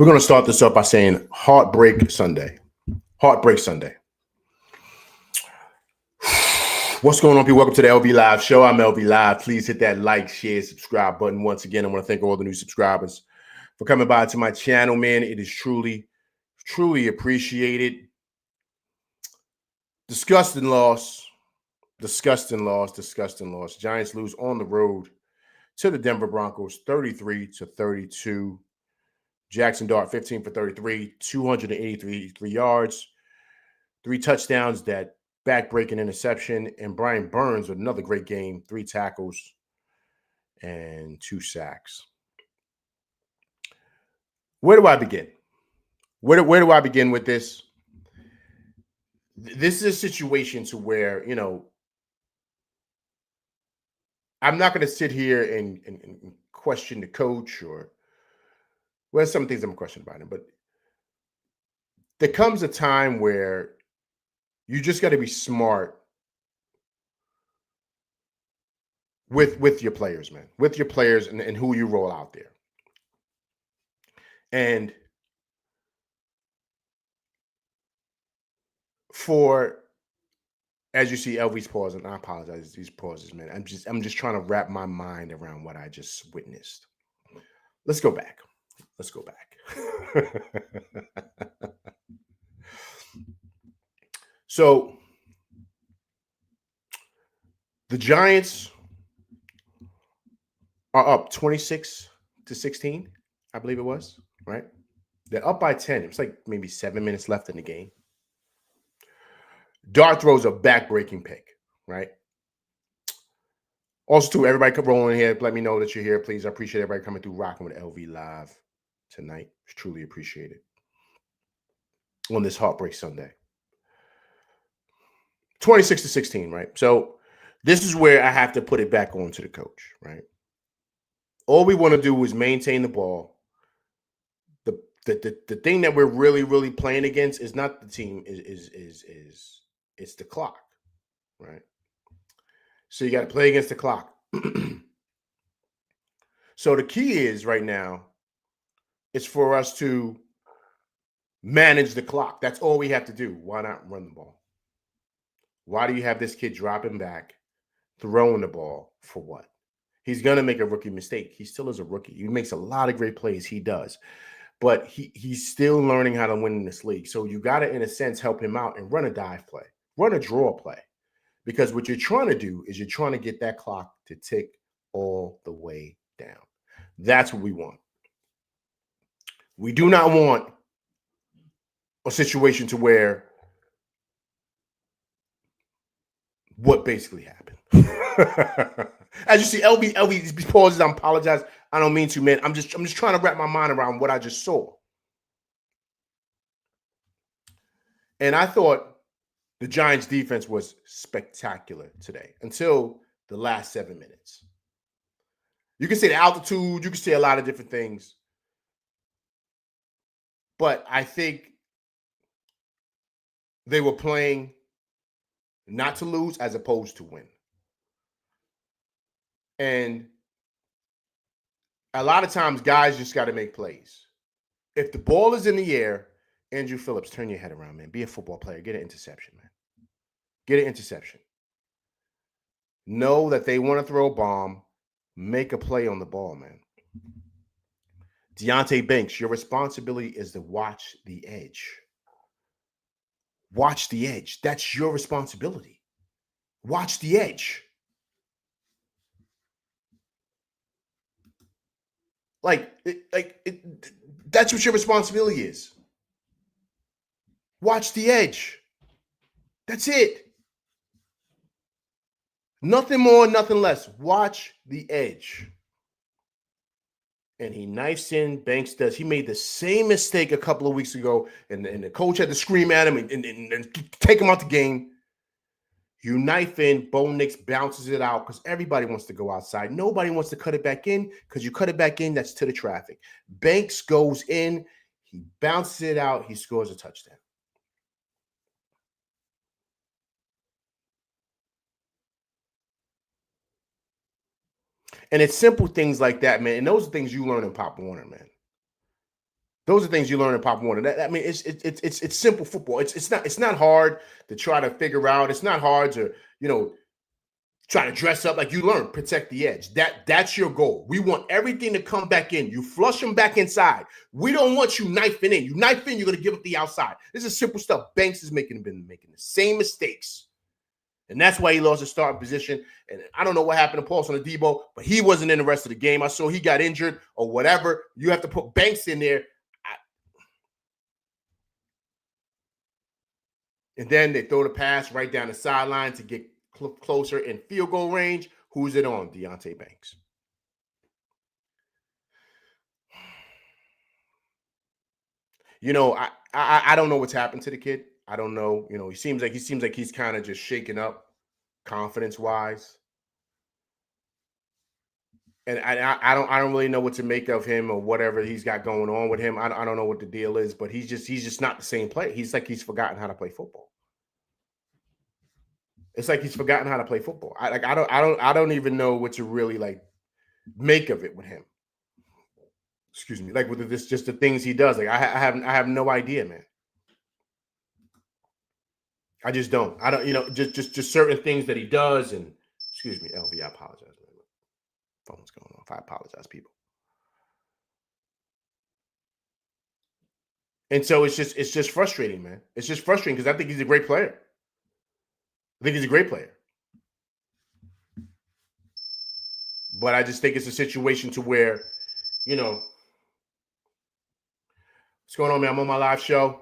We're going to start this up by saying Heartbreak Sunday. Heartbreak Sunday. What's going on, people? Welcome to the LV Live show. I'm LV Live. Please hit that like, share, subscribe button. Once again, I want to thank all the new subscribers for coming by to my channel, man. It is truly appreciated. Disgusting loss. Giants lose on the road to the Denver Broncos, 33-32. Jackson Dart, 15 for 33, 283 yards, 3 touchdowns, that back-breaking interception, and Brian Burns with another great game, 3 tackles and 2 sacks. Where do I begin? Where do I begin with this? This is a situation to where, I'm not going to sit here and question the coach or, well, some things I'm questioning about him, but there comes a time where you just got to be smart with your players, man, with your players and who you roll out there. And as you see, LV's pause, and I apologize, these pauses, man. I'm just trying to wrap my mind around what I just witnessed. Let's go back. So the Giants are up 26-16, I believe it was, right? They're up by 10. It was like maybe 7 minutes left in the game. Dart throws a back-breaking pick, right? Also, too, everybody come rolling here. Let me know that you're here, please. I appreciate everybody coming through, rocking with LV Live tonight. It's truly appreciated on this Heartbreak Sunday. 26-16, right? So this is where I have to put it back on to the coach, right? All we want to do is maintain the ball. The thing that we're really playing against is not the team, it's the clock, right? So you got to play against the clock. So the key is right now, it's for us to manage the clock. That's all we have to do. Why not run the ball? Why do you have this kid dropping back, throwing the ball for what? He's going to make a rookie mistake. He still is a rookie. He makes a lot of great plays. He does. But he's still learning how to win in this league. So you got to, in a sense, help him out and run a dive play, run a draw play. Because what you're trying to do is you're trying to get that clock to tick all the way down. That's what we want. We do not want a situation to where what basically happened. As you see, LB, these pauses, I apologize. I don't mean to, man. I'm just trying to wrap my mind around what I just saw. And I thought the Giants defense was spectacular today until the last 7 minutes. You can say the altitude, you can say a lot of different things. But I think they were playing not to lose as opposed to win. And a lot of times guys just got to make plays. If the ball is in the air, Andrew Phillips, turn your head around, man. Be a football player. Get an interception, man. Get an interception. Know that they want to throw a bomb. Make a play on the ball, man. Deontay Banks, your responsibility is to watch the edge. Watch the edge. That's your responsibility. Watch the edge. That's what your responsibility is. Watch the edge. That's it. Nothing more, nothing less. Watch the edge. And he knifes in. Banks does. He made the same mistake a couple of weeks ago, and the coach had to scream at him and take him out the game. You knife in. Bo Nix bounces it out because everybody wants to go outside. Nobody wants to cut it back in because you cut it back in, that's to the traffic. Banks goes in. He bounces it out. He scores a touchdown. And it's simple things like that, man. And those are things you learn in Pop Warner, man. Those are things you learn in Pop Warner. I mean, it's simple football. It's not hard to try to figure out. It's not hard to try to dress up. Like, you learn, protect the edge. That's your goal. We want everything to come back in. You flush them back inside. We don't want you knifing in. You knife in, you're going to give up the outside. This is simple stuff. Banks has been making the same mistakes. And that's why he lost his starting position. And I don't know what happened to Paulson or Debo, but he wasn't in the rest of the game. I saw he got injured or whatever. You have to put Banks in there. And then they throw the pass right down the sideline to get closer in field goal range. Who's it on? Deonte Banks. I don't know what's happened to the kid. I don't know. He seems like he's kind of just shaken up confidence-wise. And I don't really know what to make of him or whatever he's got going on with him. I don't know what the deal is, but he's just not the same player. He's forgotten how to play football. It's like he's forgotten how to play football. I don't even know what to really make of it with him. Excuse me. Like, with this, just the things he does. Like, I have no idea, man. I just don't. I don't. Just certain things that he does. And excuse me, LV. I apologize, man. Phone's going off. I apologize, people. And so it's just frustrating, man. It's just frustrating because I think he's a great player. I think he's a great player. But I just think it's a situation to where, what's going on, man? I'm on my live show.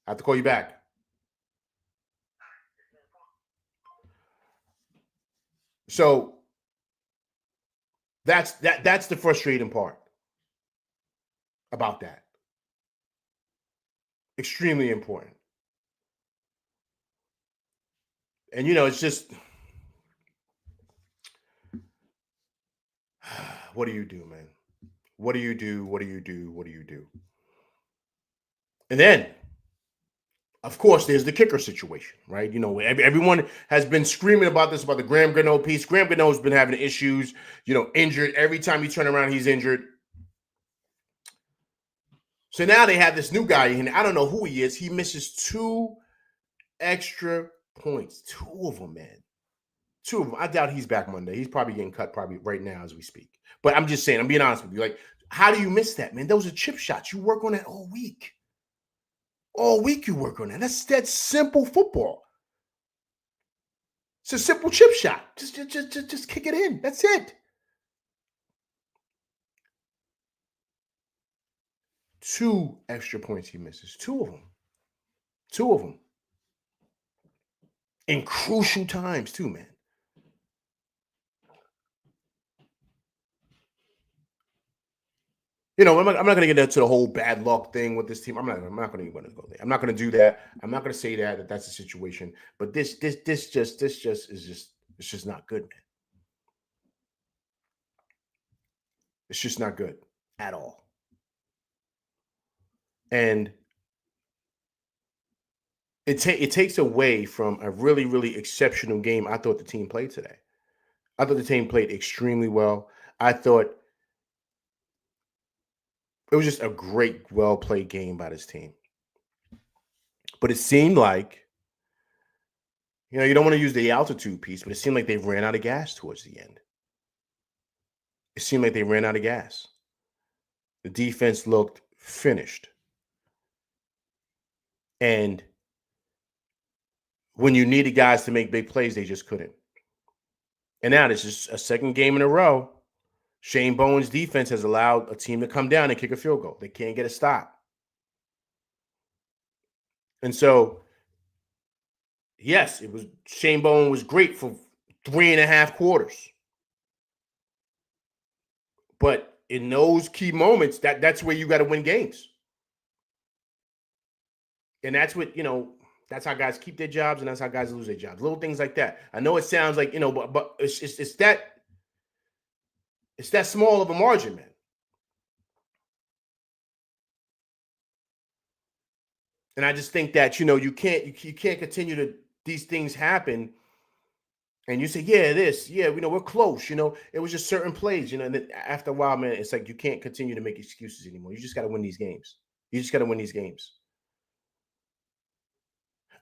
I have to call you back. So that's the frustrating part about that. Extremely important. And it's just, what do you do, man? What do you do? What do you do? What do you do? And then, of course, there's the kicker situation, right? Everyone has been screaming about this, about the Graham Gano piece. Graham Gano's been having issues, injured. Every time you turn around, he's injured. So now they have this new guy, and I don't know who he is. He misses 2 extra points. 2 of them, man. 2 of them. I doubt he's back Monday. He's probably getting cut probably right now as we speak. But I'm just saying, I'm being honest with you. Like, how do you miss that, man? Those are chip shots. You work on that all week. All week you work on that. That's simple football. It's a simple chip shot. Just kick it in. That's it. 2 extra points he misses. 2 of them. 2 of them. In crucial times too, man. I'm not going to get into the whole bad luck thing with this team. I'm not going to go there. I'm not going to do that. I'm not going to say that that's the situation. But this it's just not good, man. It's just not good at all. And it takes away from a really, really exceptional game I thought the team played today. I thought the team played extremely well. I thought it was just a great, well-played game by this team. But it seemed like, you don't want to use the altitude piece, but it seemed like they ran out of gas towards the end. It seemed like they ran out of gas. The defense looked finished. And when you needed guys to make big plays, they just couldn't. And now this is a second game in a row. Shane Bowen's defense has allowed a team to come down and kick a field goal. They can't get a stop. And so, yes, Shane Bowen was great for 3.5 quarters. But in those key moments, that's where you got to win games. And that's what, that's how guys keep their jobs and that's how guys lose their jobs. Little things like that. I know it sounds like, but it's that small of a margin, man. And I just think that, you can't continue to, these things happen. And you say, we're close. It was just certain plays, and then after a while, man, it's like you can't continue to make excuses anymore. You just got to win these games. You just got to win these games.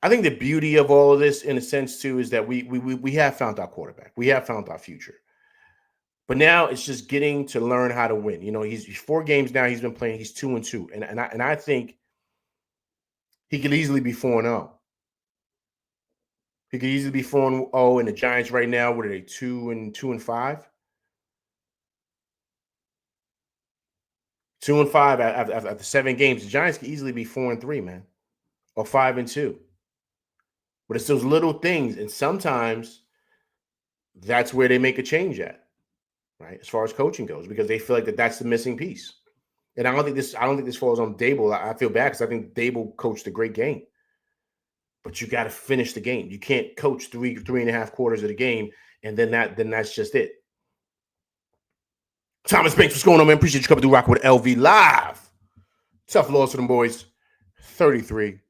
I think the beauty of all of this, in a sense, too, is that we have found our quarterback. We have found our future. But now it's just getting to learn how to win. You know, he's 4 games now. He's been playing. He's 2-2, and I think he could easily be 4-0. He could easily be 4-0, and the Giants right now, what are they, 2-5? 2-5 after 7 games. The Giants could easily be 4-3, man, or 5-2. But it's those little things, and sometimes that's where they make a change at, right? As far as coaching goes, because they feel like that's the missing piece. And I don't think this falls on Dable. I feel bad because I think Dable coached a great game. But you got to finish the game. You can't coach three and a half quarters of the game, and then that's just it. Thomas Banks, what's going on, man? Appreciate you coming through rocking with LV live. Tough loss for them boys. 33-32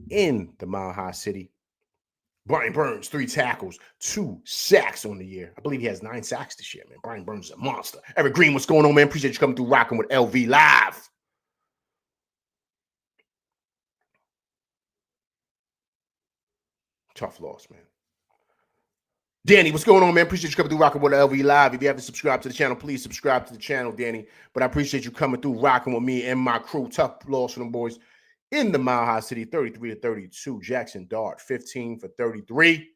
in the Mile High City. Brian Burns, 3 tackles, 2 sacks on the year. I believe he has 9 sacks this year, man. Brian Burns is a monster. Eric Green, what's going on, man? Appreciate you coming through rocking with LV live. Tough loss, man. Danny, what's going on, man? Appreciate you coming through rocking with LV live. If you haven't subscribed to the channel, please subscribe to the channel, Danny. But I appreciate you coming through rocking with me and my crew. Tough loss for them boys in the Mile High City, 33-32. Jackson Dart, 15 for 33.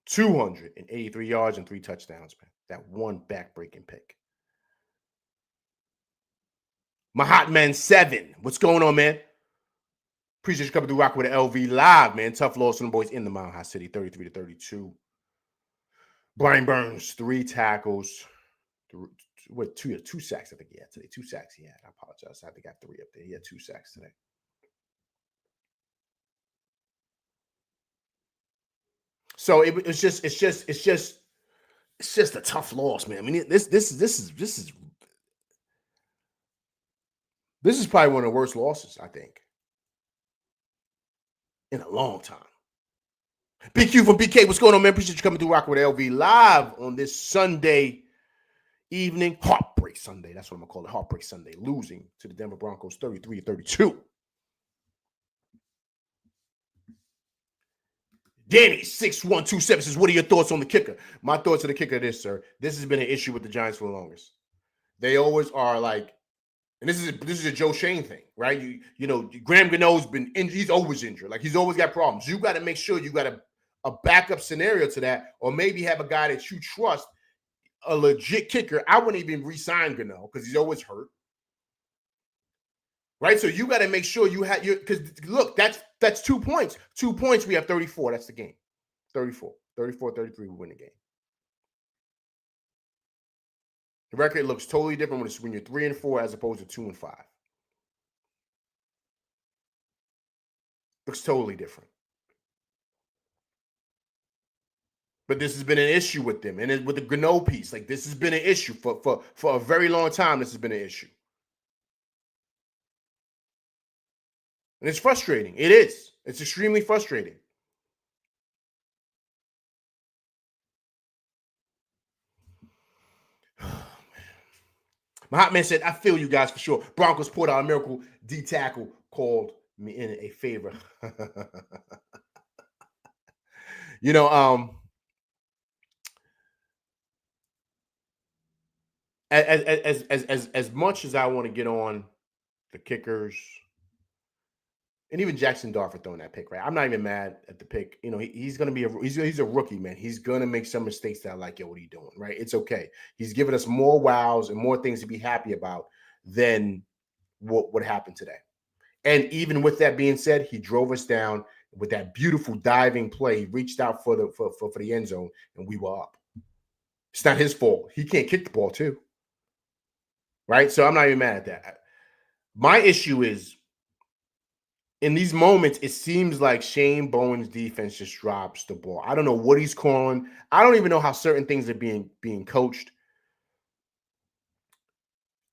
283 yards and 3 touchdowns, man. That one back-breaking pick. My hot man 7. What's going on, man? Appreciate you coming through rocking with LV live, man. Tough loss from the boys in the Mile High City, 33-32. Brian Burns, 3 tackles. 2 sacks, I think he had today. 2 sacks he had. I apologize. I think I got 3 up there. He had 2 sacks today. So it's just a tough loss, man. I mean, this is probably one of the worst losses, I think, in a long time. BQ from BK, what's going on, man? Appreciate you coming through rocking with LV live on this Sunday evening. Heartbreak Sunday. That's what I'm going to call it. Heartbreak Sunday. Losing to the Denver Broncos 33-32. Danny 6127 says, what are your thoughts on the kicker? My thoughts on the kicker are this, sir. This has been an issue with the Giants for the longest. They always are like, and this is a Joe Shane thing, right? You know, Graham Gano's been injured. He's always injured. Like, he's always got problems. You got to make sure you got a backup scenario to that, or maybe have a guy that you trust, a legit kicker. I wouldn't even re-sign Gano because he's always hurt. Right? So you got to make sure you have your, because look, that's 2 points. 2 points, we have 34. That's the game. 34, 33, we win the game. The record looks totally different when you're 3-4 as opposed to 2-5. Looks totally different. But this has been an issue with them. And with the Gano piece, like, this has been an issue for a very long time. This has been an issue. And it's frustrating. It is. It's extremely frustrating. My hot man said, I feel you guys for sure. Broncos pulled out a miracle. D tackle called me in a favor. You know, as much as I want to get on the kickers, and even Jackson Dart for throwing that pick, right? I'm not even mad at the pick. You know, he's going to be he's a rookie, man. He's going to make some mistakes that I like, yo, what are you doing, right? It's okay. He's giving us more wows and more things to be happy about than what happened today. And even with that being said, he drove us down with that beautiful diving play. He reached out for the end zone, and we were up. It's not his fault. He can't kick the ball too, right? So I'm not even mad at that. My issue is, in these moments, it seems like Shane Bowen's defense just drops the ball. I don't know what he's calling. I don't even know how certain things are being coached.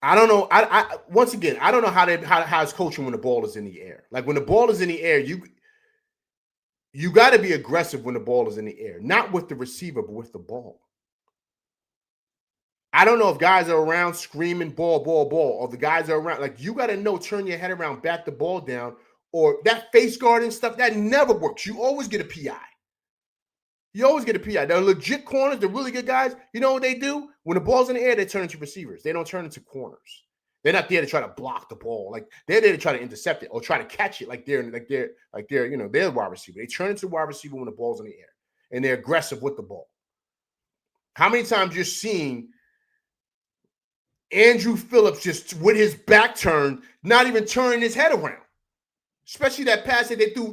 I don't know. I once again, I don't know how it's coaching when the ball is in the air. Like, when the ball is in the air, you got to be aggressive when the ball is in the air, not with the receiver, but with the ball. I don't know if guys are around screaming ball, ball, ball, or the guys are around. Like, you got to know, turn your head around, bat the ball down, or that face guarding stuff, that never works. You always get a PI. You always get a PI. The legit corners, the really good guys, you know what they do? When the ball's in the air, they turn into receivers. They don't turn into corners. They're not there to try to block the ball. Like, they're there to try to intercept it or try to catch it like they're they're wide receiver. They turn into wide receiver when the ball's in the air. And they're aggressive with the ball. How many times you're seeing Andrew Phillips just with his back turned, not even turning his head around? Especially that pass that they threw,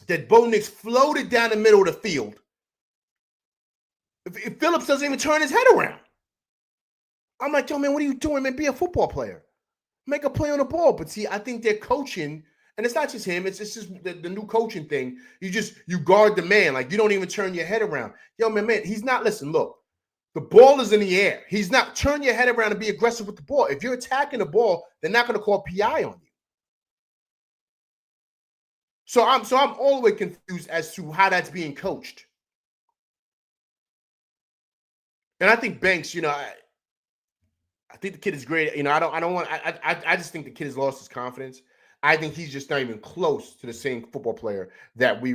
that Bo Nix floated down the middle of the field. If Phillips doesn't even turn his head around. I'm like, yo, man, what are you doing, man? Be a football player. Make a play on the ball. But see, I think they're coaching, and it's not just him. It's just the new coaching thing. You guard the man. Like, you don't even turn your head around. Yo, man, he's not, listen, look. The ball is in the air. He's not, turn your head around and be aggressive with the ball. If you're attacking the ball, they're not going to call PI on you. So I'm all the way confused as to how that's being coached. And I think Banks, I think the kid is great. I just think the kid has lost his confidence. I think he's just not even close to the same football player that we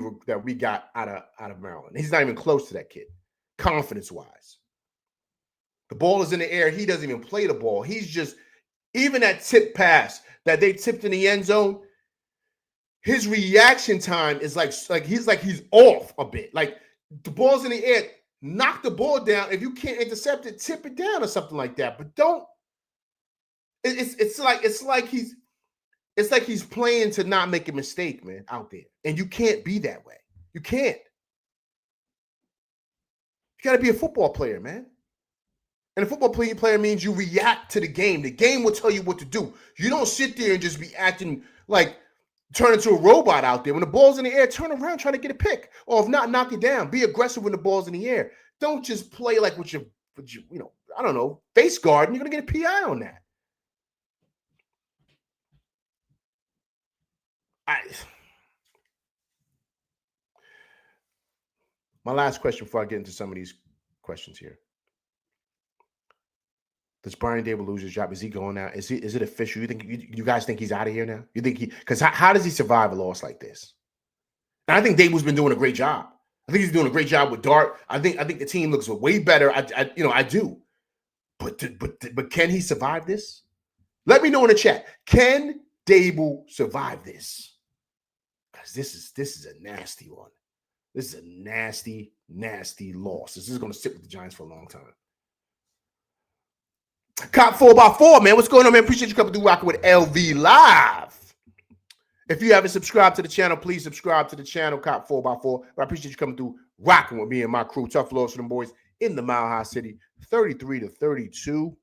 got out of Maryland. He's not even close to that kid, confidence-wise. The ball is in the air. He doesn't even play the ball. He's just, even that tip pass that they tipped in the end zone, his reaction time is like he's off a bit. Like, the ball's in the air, knock the ball down. If you can't intercept it, tip it down or something like that. But don't. It's like he's playing to not make a mistake, man, out there. And you can't be that way. You can't. You got to be a football player, man. And a football player means you react to the game. The game will tell you what to do. You don't sit there and just be acting like turn into a robot out there. When the ball's in the air, turn around, try to get a pick. Or if not, knock it down. Be aggressive when the ball's in the air. Don't just play like with your I don't know, face guard, and you're going to get a PI on that. My last question before I get into some of these questions here. Does Brian Dable lose his job? Is he going now? Is it official? You guys think he's out of here now? You think because how does he survive a loss like this? And I think Dable's been doing a great job. I think he's doing a great job with Dart. I think the team looks way better. I do. But can he survive this? Let me know in the chat. Can Dable survive this? Because this is a nasty one. This is a nasty, nasty loss. This is going to sit with the Giants for a long time. Cop 4x4, man. What's going on, man? Appreciate you coming through rocking with LV Live. If you haven't subscribed to the channel, please subscribe to the channel, Cop 4x4. But I appreciate you coming through rocking with me and my crew. Tough loss for them boys in the Mile High City, 33-32.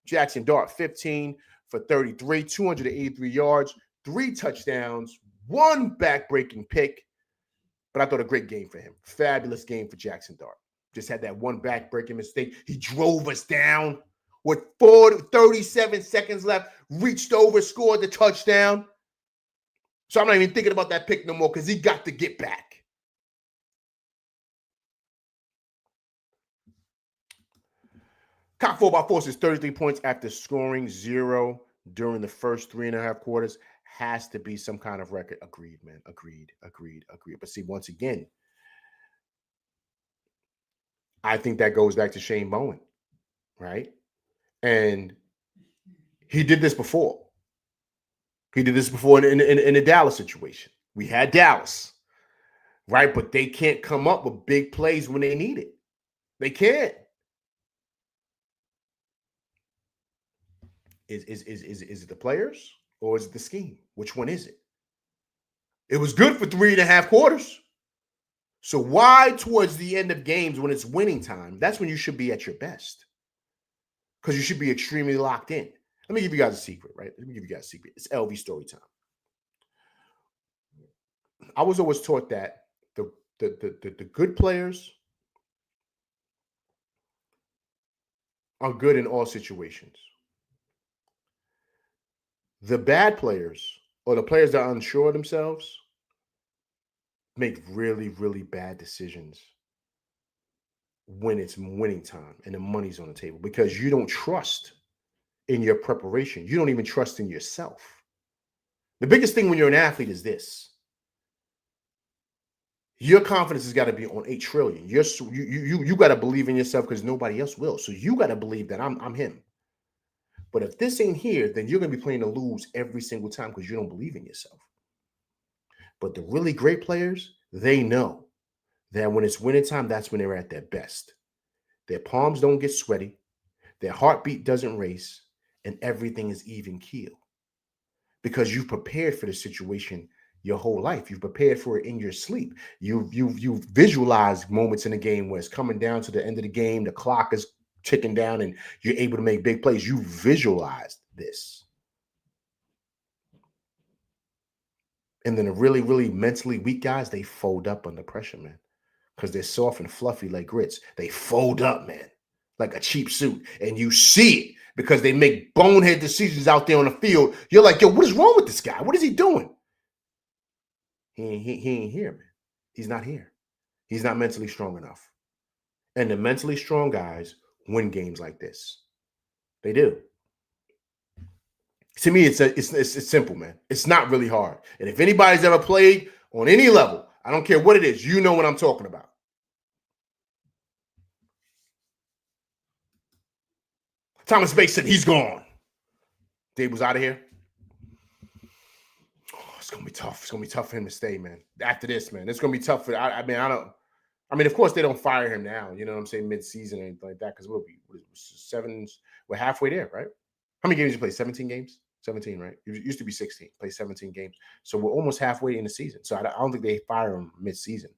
Jackson Dart, 15 for 33, 283 yards, 3 touchdowns, 1 back-breaking pick. But I thought a great game for him. Fabulous game for Jackson Dart. Just had that 1 back-breaking mistake. He drove us down with 37 seconds left, reached over, scored the touchdown. So I'm not even thinking about that pick no more because he got to get back. Cop 4x4 says 33 points after scoring 0 during the first 3.5 quarters. Has to be some kind of record. Agreed, man. Agreed. But see, once again, I think that goes back to Shane Bowen, right? And he did this before. He did this before in the Dallas situation. We had Dallas, right? But they can't come up with big plays when they need it. They can't. Is it the players or is it the scheme? Which one is it? It was good for 3.5 quarters. So why towards the end of games when it's winning time, that's when you should be at your best. Because you should be extremely locked in. Let me give you guys a secret, right? Let me give you guys a secret. It's LV story time. I was always taught that the good players are good in all situations. The bad players or the players that are unsure of themselves make really, really bad decisions when it's winning time and the money's on the table because you don't trust in your preparation. You don't even trust in yourself. The biggest thing when you're an athlete is this. Your confidence has got to be on 8 trillion. You got to believe in yourself because nobody else will. So you got to believe that I'm him. But if this ain't here, then you're going to be playing to lose every single time because you don't believe in yourself. But the really great players, they know that when it's winning time, that's when they're at their best. Their palms don't get sweaty, their heartbeat doesn't race, and everything is even keel. Because you've prepared for the situation your whole life. You've prepared for it in your sleep. You've visualized moments in the game where it's coming down to the end of the game, the clock is ticking down, and you're able to make big plays. You visualized this. And then the really, really mentally weak guys, they fold up under pressure, man. Because they're soft and fluffy like grits. They fold up, man, like a cheap suit. And you see it because they make bonehead decisions out there on the field. You're like, yo, what is wrong with this guy? What is he doing? He ain't here, man. He's not here. He's not mentally strong enough. And the mentally strong guys win games like this. They do. To me, it's simple, man. It's not really hard. And if anybody's ever played on any level, I don't care what it is, you know what I'm talking about. Thomas Mason, he's gone. Dave was out of here. Oh, it's gonna be tough. It's gonna be tough for him to stay, man. After this, man, it's gonna be tough for. I mean, of course, they don't fire him now. You know what I'm saying? Mid-season or anything like that, because we'll be 7. We're halfway there, right? How many games you play? 17 games. 17, right? It used to be 16. Play 17 games, so we're almost halfway in the season. So I don't think they fire him mid-season.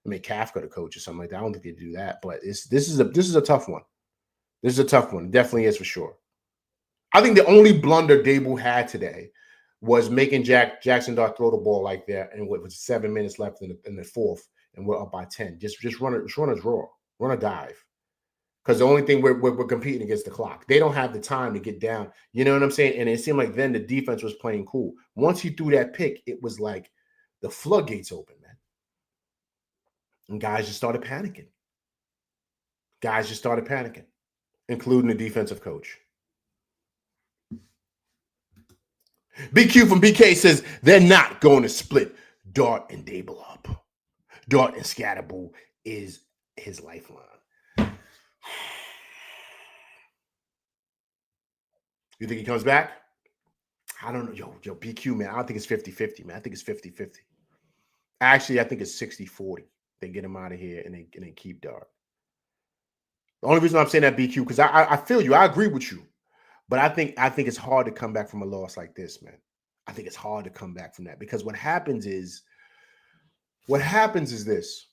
I mean, Kafka the coach or something like that. I don't think they do that. But this is a tough one. This is a tough one. It definitely is for sure. I think the only blunder Dable had today was making Jackson Dart throw the ball like that, and with 7 minutes left in the fourth, and we're up by 10. Just run a draw, run a dive, because the only thing we're competing against the clock. They don't have the time to get down. You know what I'm saying? And it seemed like then the defense was playing cool. Once he threw that pick, it was like the floodgates open, man, and guys just started panicking. Including the defensive coach. BQ from BK says they're not going to split Dart and Dable up. Dart and Scatterbull is his lifeline. You think he comes back? I don't know. Yo, BQ, man. I don't think it's 50-50, man. I think it's 50-50. Actually, I think it's 60-40. They get him out of here and they keep Dart. The only reason I'm saying that, BQ, because I feel you. I agree with you. But I think it's hard to come back from a loss like this, man. I think it's hard to come back from that because what happens is this.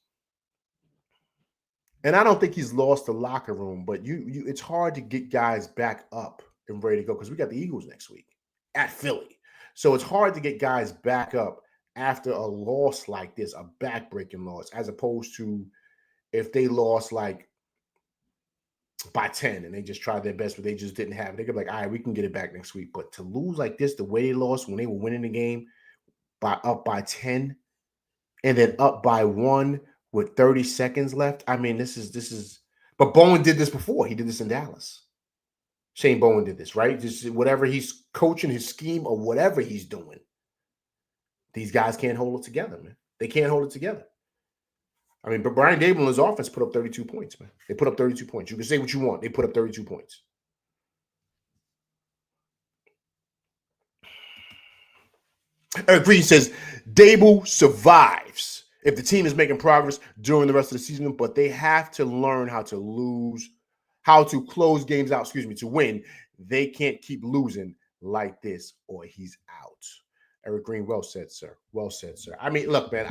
And I don't think he's lost the locker room, but it's hard to get guys back up and ready to go because we got the Eagles next week at Philly. So it's hard to get guys back up after a loss like this, a backbreaking loss, as opposed to if they lost like by 10 and they just tried their best, but they just didn't have it. They could be like, all right, we can get it back next week. But to lose like this, the way they lost when they were winning the game up by 10 and then up by 1 with 30 seconds left. I mean, this is but Bowen did this before. He did this in Dallas. Shane Bowen did this, right? Just whatever he's coaching, his scheme or whatever he's doing. These guys can't hold it together, man. They can't hold it together. I mean, but Brian Dable and his offense put up 32 points, man. They put up 32 points. You can say what you want. They put up 32 points. Eric Green says, Dable survives if the team is making progress during the rest of the season, but they have to learn how to close games out, to win. They can't keep losing like this or he's out. Eric Green, well said, sir. Well said, sir. I mean, look, man,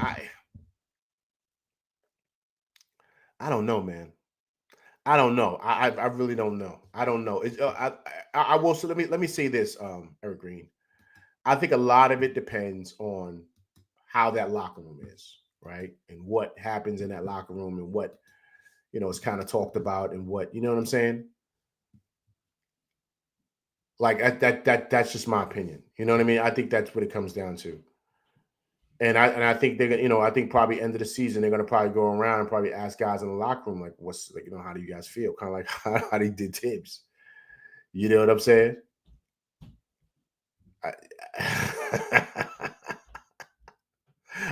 I don't know, man. I don't know. I really don't know. I don't know. I will. So let me say this, Eric Green. I think a lot of it depends on how that locker room is, right, and what happens in that locker room, and what is kind of talked about, and what you know what I'm saying. Like that's just my opinion. You know what I mean? I think that's what it comes down to. And I think they're gonna, I think probably end of the season they're gonna probably go around and probably ask guys in the locker room like, what's like, how do you guys feel? Kind of like how they did Tibbs. You know what I'm saying? I,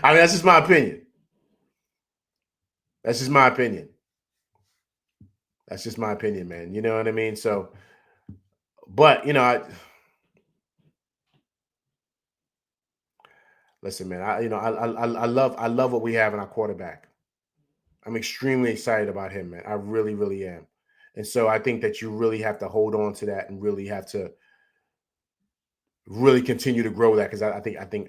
I mean, that's just my opinion. That's just my opinion. That's just my opinion, man. You know what I mean? So, but listen, man. I love what we have in our quarterback. I'm extremely excited about him, man. I really, really am. And so I think that you really have to hold on to that and really have to really continue to grow that because I think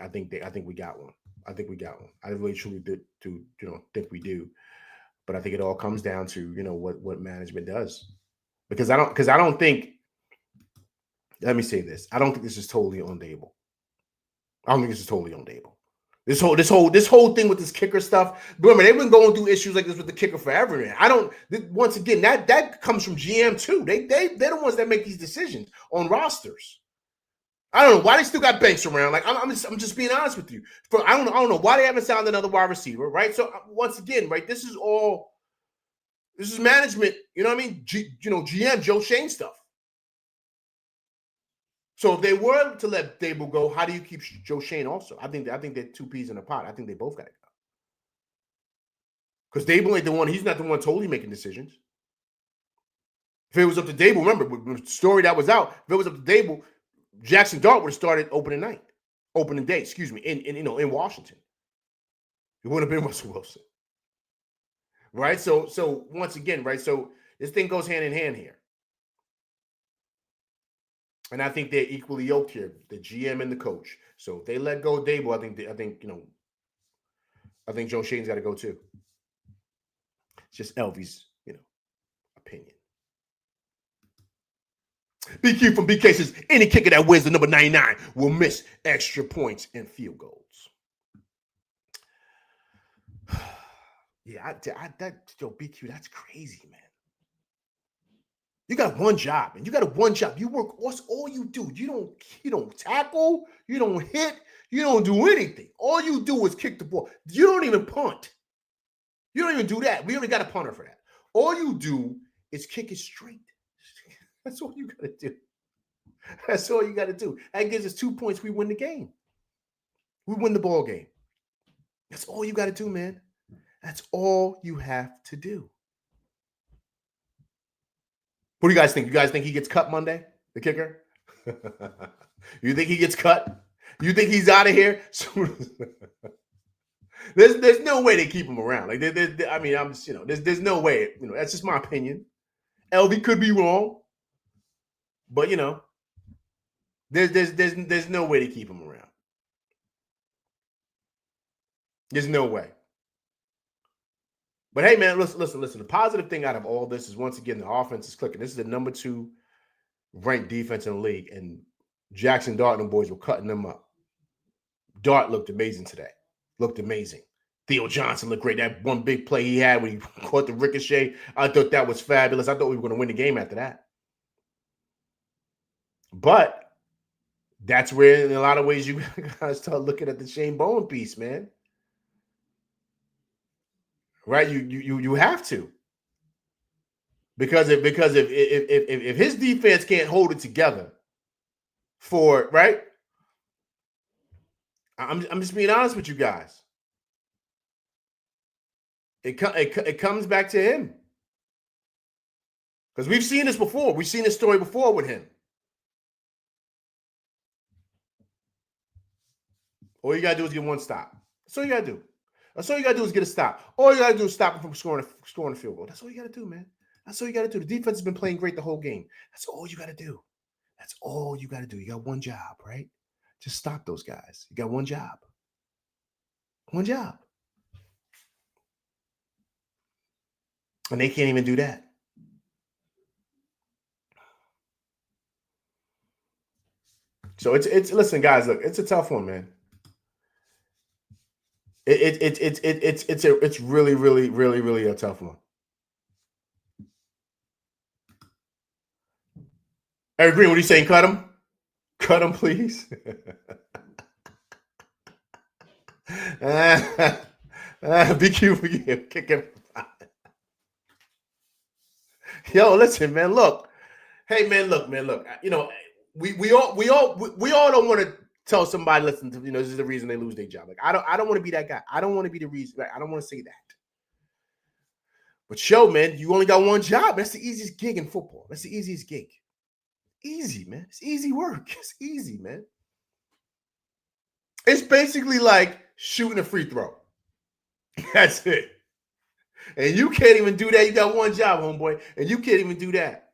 we got one. I think we got one. I really truly think we do. But I think it all comes down to what management does. Because I don't think, let me say this. I don't think this is totally on Dable. I don't think this is totally on Dable. This whole thing with this kicker stuff. Remember, they've been going through issues like this with the kicker forever, man. Once again, that comes from GM too. They're the ones that make these decisions on rosters. I don't know why they still got Banks around. Like I'm just being honest with you. I don't know why they haven't signed another wide receiver, right? So once again, right, this is management. You know what I mean? GM Joe Shane stuff. So if they were to let Dable go, how do you keep Joe Shane also? I think they're two peas in a pot. I think they both got to go. Because Dable ain't the one, he's not the one totally making decisions. If it was up to Dable, remember the story that was out, if it was up to Dable, Jackson Dart would have started opening day, in Washington. It wouldn't have been Russell Wilson. Right? So once again, right? So this thing goes hand in hand here. And I think they're equally yoked here, the GM and the coach. So if they let go of Dable, I think Joe Shane's got to go too. It's just Elvy's, opinion. BQ from BK says, any kicker that wins the number 99 will miss extra points and field goals. Yeah, BQ, that's crazy, man. You got one job, and you got one job. You work. What's all you do? You don't tackle. You don't hit. You don't do anything. All you do is kick the ball. You don't even punt. You don't even do that. We already got a punter for that. All you do is kick it straight. That's all you got to do. That's all you got to do. That gives us 2 points. We win the game. We win the ball game. That's all you got to do, man. That's all you have to do. What do you guys think? You guys think he gets cut Monday, the kicker? You think he gets cut? You think he's out of here? There's no way they keep him around. Like, there's no way. That's just my opinion. LV could be wrong, but there's no way to keep him around. There's no way. But hey, man, listen. The positive thing out of all this is, once again, the offense is clicking. This is the number 2 ranked defense in the league, and Jackson Dart and boys were cutting them up. Dart looked amazing today. Looked amazing. Theo Johnson looked great. That one big play he had when he caught the ricochet, I thought that was fabulous. I thought we were going to win the game after that. But that's where, in a lot of ways, you gotta start looking at the Shane Bowen piece, man. Right? You have to. Because if his defense can't hold it together right? I'm just being honest with you guys. It comes back to him. Because we've seen this before. We've seen this story before with him. All you got to do is get one stop. That's all you got to do. That's all you got to do is get a stop. All you got to do is stop him from scoring a field goal. That's all you got to do, man. That's all you got to do. The defense has been playing great the whole game. That's all you got to do. That's all you got to do. You got one job, right? Just stop those guys. You got one job. One job. And they can't even do that. So it's listen, guys, look, it's a tough one, man. It's really, really, really, really a tough one. Eric Green, what are you saying? Cut him? Cut him, please. BQ, kick him. Yo, listen, man. Look, hey, man. Look, man. Look. You know, we all don't want to tell somebody, listen, to, this is the reason they lose their job. Like, I don't want to be that guy. I don't want to be the reason. Like, I don't want to say that. But yo, man, you only got one job. That's the easiest gig in football. That's the easiest gig. Easy, man. It's easy work. It's easy, man. It's basically like shooting a free throw. That's it. And you can't even do that. You got one job, homeboy, and you can't even do that.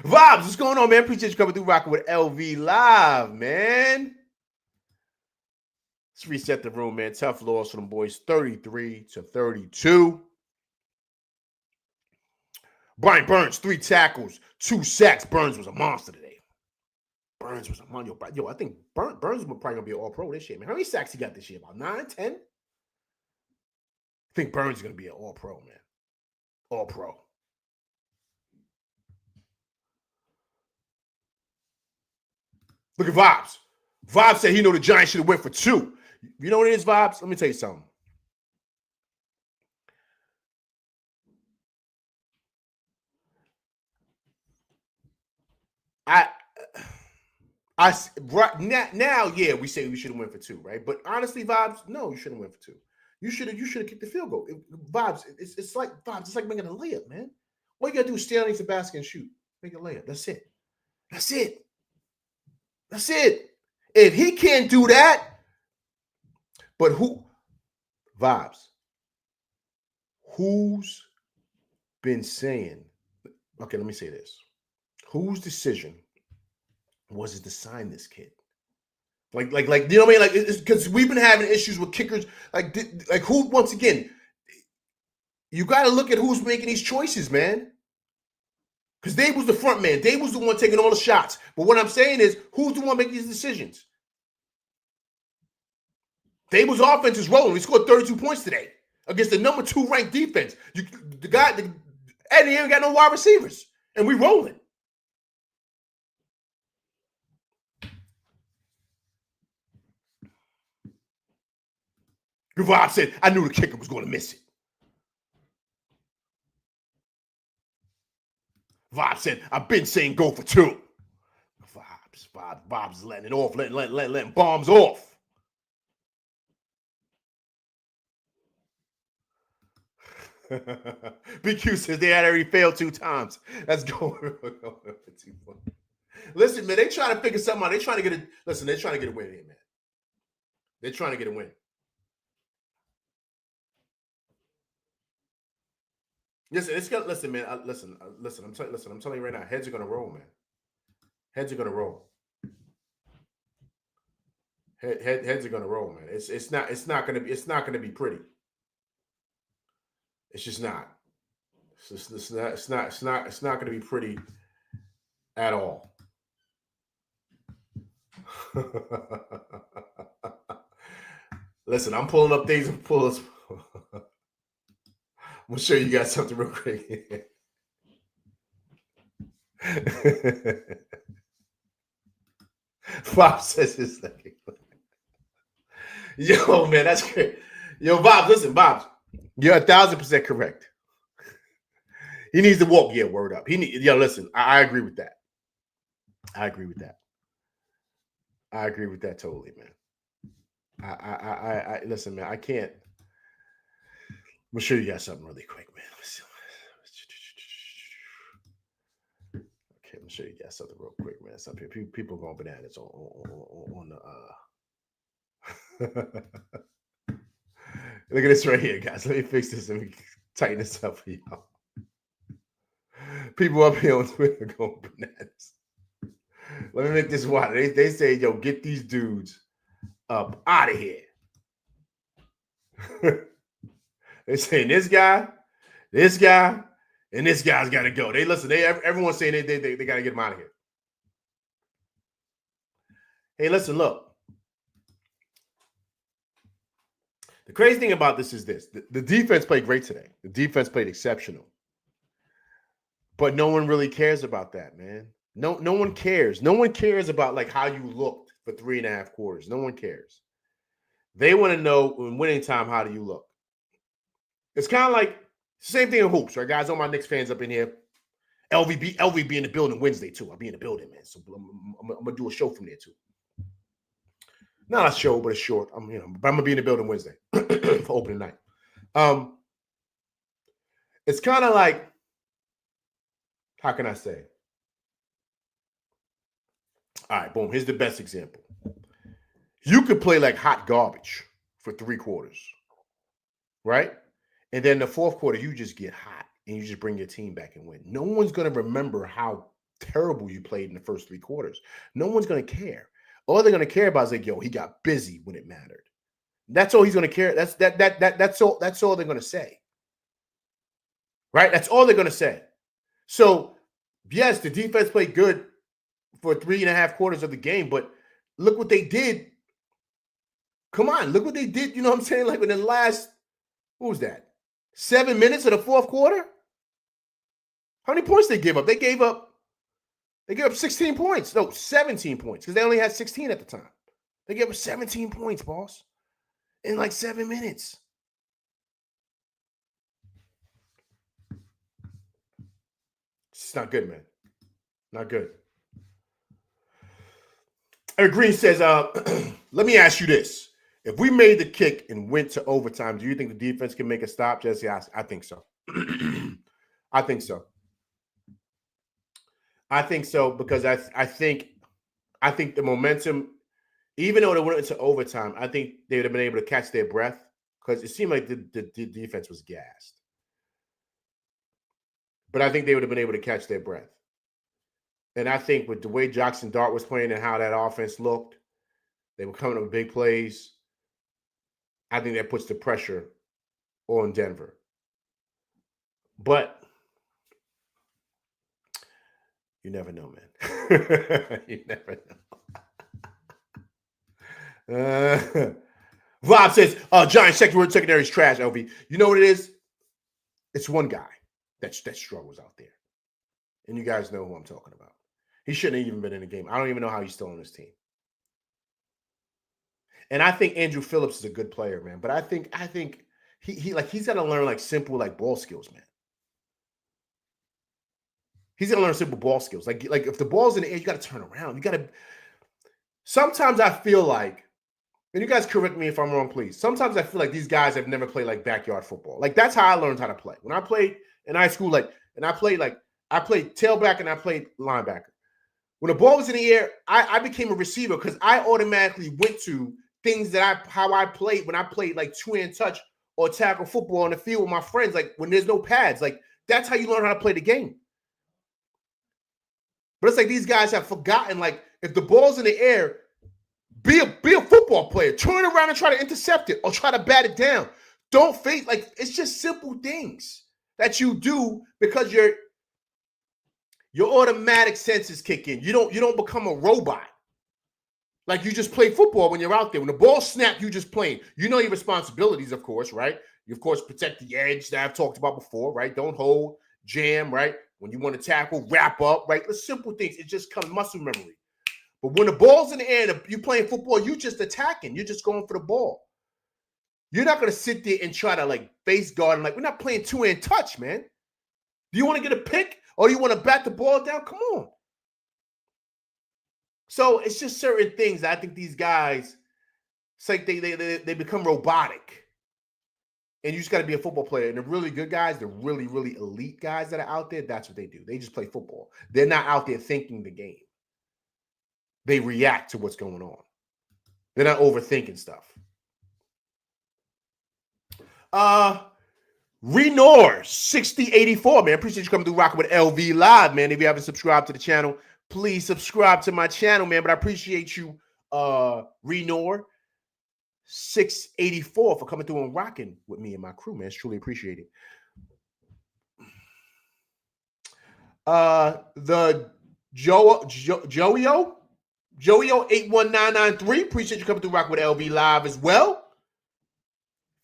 Vibes, what's going on, man? Appreciate you coming through rocking with LV Live, man. Let's reset the room, man. Tough loss for them boys, 33-32. Brian Burns, 3 tackles, 2 sacks. Burns was a monster today. Burns was a monster. Yo, I think Burns is probably going to be an all-pro this year, man. How many sacks he got this year? About 9, 10? I think Burns is going to be an all-pro, man. All-pro. Look at Vibes. Vibes said he know the Giants should have went for 2. You know what it is, Vibes? Let me tell you something. Right now, yeah, we say we should have went for 2, right? But honestly, Vibes, no, you shouldn't went for 2. You should have kicked the field goal. Vibes, it's like Vibes. It's like making a layup, man. All you gotta do is stand underneath the basket and shoot. Make a layup. That's it. That's it. That's it. If he can't do that, but Vibes? Who's been saying? Okay, let me say this. Whose decision was it to sign this kid? Like, you know what I mean? Like, it's because we've been having issues with kickers. Like who? Once again, you got to look at who's making these choices, man. Because Dave was the front man. Dave was the one taking all the shots. But what I'm saying is, who's the one making these decisions? Dave's offense is rolling. He scored 32 points today against the number 2 ranked defense. And he ain't got no wide receivers, and we rolling. Vibe said, I knew the kicker was going to miss it. Vibe said, I've been saying go for 2. Vibes letting it off, letting bombs off. BQ says they had already failed 2 times. That's going for 2 points. Listen, man, they trying to figure something out. They're trying to get a they're trying to get a win here, man. They're trying to get a win. Listen, man. Listen. I'm telling you right now. Heads are gonna roll, man. Heads are gonna roll. Heads are gonna roll, man. It's not gonna be pretty. It's just not. It's not gonna be pretty at all. Listen, I'm pulling up things and pulling. I'm gonna show you guys something real quick. Bob says it's like, yo, man, that's great. Yo, Bob, listen, Bob, you're 1,000% correct. He needs to walk. Yeah, word up. Listen, I agree with that. I agree with that. I agree with that totally, man. I listen, man. I can't. I'm gonna show you guys something really quick, man. Okay, I'm gonna show you guys something real quick, man. Some people going bananas on the. Look at this right here, guys. Let me fix this. Let me tighten this up for y'all. People up here on Twitter going bananas. Let me make this wild. They say, yo, get these dudes up out of here. They're saying this guy, and this guy's got to go. Everyone's saying they got to get him out of here. Hey, listen, look. The crazy thing about this is this. The defense played great today. The defense played exceptional. But no one really cares about that, man. No one cares. No one cares about like how you looked for 3.5 quarters. No one cares. They want to know in winning time, how do you look? It's kind of like same thing in hoops, right, guys? All my Knicks fans up in here. LV be in the building Wednesday too. I'll be in the building, man. So I'm gonna do a show from there too. Not a show, but a short. But I'm gonna be in the building Wednesday for opening night. It's kind of like, how can I say? All right, boom. Here's the best example. You could play like hot garbage for 3 quarters, right? And then the 4th quarter, you just get hot and you just bring your team back and win. No one's going to remember how terrible you played in the first 3 quarters. No one's going to care. All they're going to care about is like, yo, he got busy when it mattered. That's all he's going to care. That's all they're going to say. Right? That's all they're going to say. So, yes, the defense played good for 3.5 quarters of the game, but look what they did. Come on, look what they did. You know what I'm saying? Like in the last, what was that? 7 minutes of the 4th quarter? How many points they gave up? They gave up 16 points. No, 17 points, because they only had 16 at the time. They gave up 17 points, boss, in like 7 minutes. It's not good, man. Not good. Eric Green says, let me ask you this. If we made the kick and went to overtime, do you think the defense can make a stop? Jesse asked. I think so. I think so. I think so, because I think the momentum, even though they went into overtime, I think they would have been able to catch their breath, because it seemed like the defense was gassed. But I think they would have been able to catch their breath. And I think with the way Jackson Dart was playing and how that offense looked, they were coming up with big plays. I think that puts the pressure on Denver. But you never know, man. You never know. Rob says, Giant secondary is trash, LV. You know what it is? It's one guy that struggles out there. And you guys know who I'm talking about. He shouldn't have even been in the game. I don't even know how he's still on this team. And I think Andrew Phillips is a good player, man. But I think he's got to learn like simple like ball skills, man. He's got to learn simple ball skills. Like if the ball's in the air, you got to turn around. You got to. Sometimes I feel like, and you guys correct me if I'm wrong, please. Sometimes I feel like these guys have never played like backyard football. Like that's how I learned how to play. When I played in high school, I played tailback and I played linebacker. When the ball was in the air, I became a receiver because I automatically went to things how I played when I played like 2-hand touch or tackle football on the field with my friends. Like when there's no pads, like that's how you learn how to play the game. But it's like these guys have forgotten, like if the ball's in the air, be a football player. Turn around and try to intercept it or try to bat it down. Don't face, like it's just simple things that you do because your automatic senses kick in. You don't become a robot. Like you just play football when you're out there. When the ball snaps, you just playing. You know your responsibilities, of course, right? You, of course, protect the edge that I've talked about before, right? Don't hold, jam, right? When you want to tackle, wrap up, right? The simple things. It just comes muscle memory. But when the ball's in the air and you're playing football, you're just attacking. You're just going for the ball. You're not going to sit there and try to like face guard. And like, we're not playing 2-hand touch, man. Do you want to get a pick or do you want to bat the ball down? Come on. So it's just certain things. I think these guys, it's like they become robotic. And you just got to be a football player. And the really good guys, the really, really elite guys that are out there, that's what they do. They just play football. They're not out there thinking the game. They react to what's going on. They're not overthinking stuff. Renor 6084, man. Appreciate you coming through rocking with LV Live, man. If you haven't subscribed to the channel, please subscribe to my channel, man. But I appreciate you, Renor 684, for coming through and rocking with me and my crew, man. It's truly appreciated. The Joey-O 81993. Appreciate you coming through rocking with LV Live as well.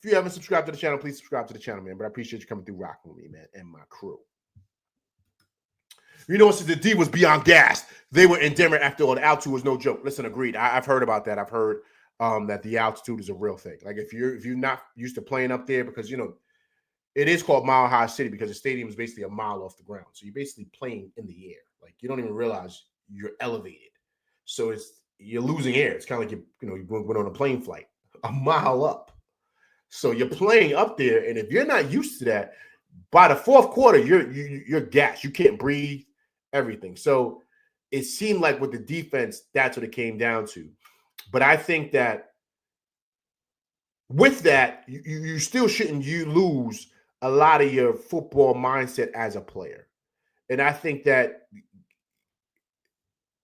If you haven't subscribed to the channel, please subscribe to the channel, man. But I appreciate you coming through rocking with me, man, and my crew. You know, since the D was beyond gas, they were in Denver after all. The Altu was no joke. Listen, agreed. I've heard about that. I've heard that the altitude is a real thing. Like if you're not used to playing up there, because it is called Mile High City because the stadium is basically a mile off the ground. So you're basically playing in the air. Like you don't even realize you're elevated. So you're losing air. It's kind of like you went on a plane flight a mile up. So you're playing up there, and if you're not used to that, by the fourth quarter, you're gassed. You can't breathe, everything. So it seemed like with the defense, that's what it came down to. But I think that with that, you still shouldn't lose a lot of your football mindset as a player. And I think that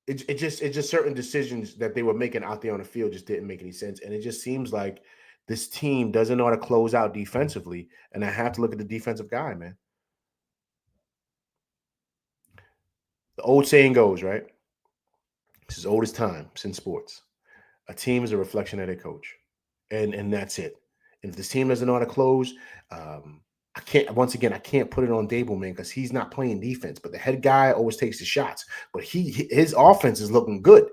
it just certain decisions that they were making out there on the field just didn't make any sense. And it just seems like this team doesn't know how to close out defensively. And I have to look at the defensive guy, man. The old saying goes, right? It's as old as time. It's in sports. A team is a reflection of their coach. And that's it. And if this team doesn't know how to close, I can't put it on Dable, man, because he's not playing defense. But the head guy always takes the shots. But his offense is looking good.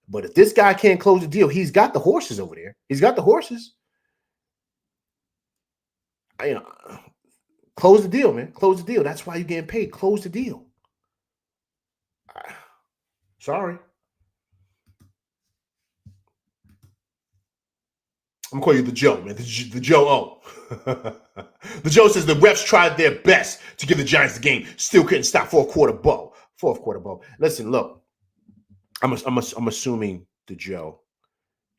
But if this guy can't close the deal, he's got the horses over there. He's got the horses. Close the deal, man. Close the deal. That's why you're getting paid. Close the deal. Sorry. I'm gonna call you the Joe, man. The Joe O. The Joe says the refs tried their best to give the Giants the game, still couldn't stop fourth quarter ball. Listen, look, I'm assuming the Joe,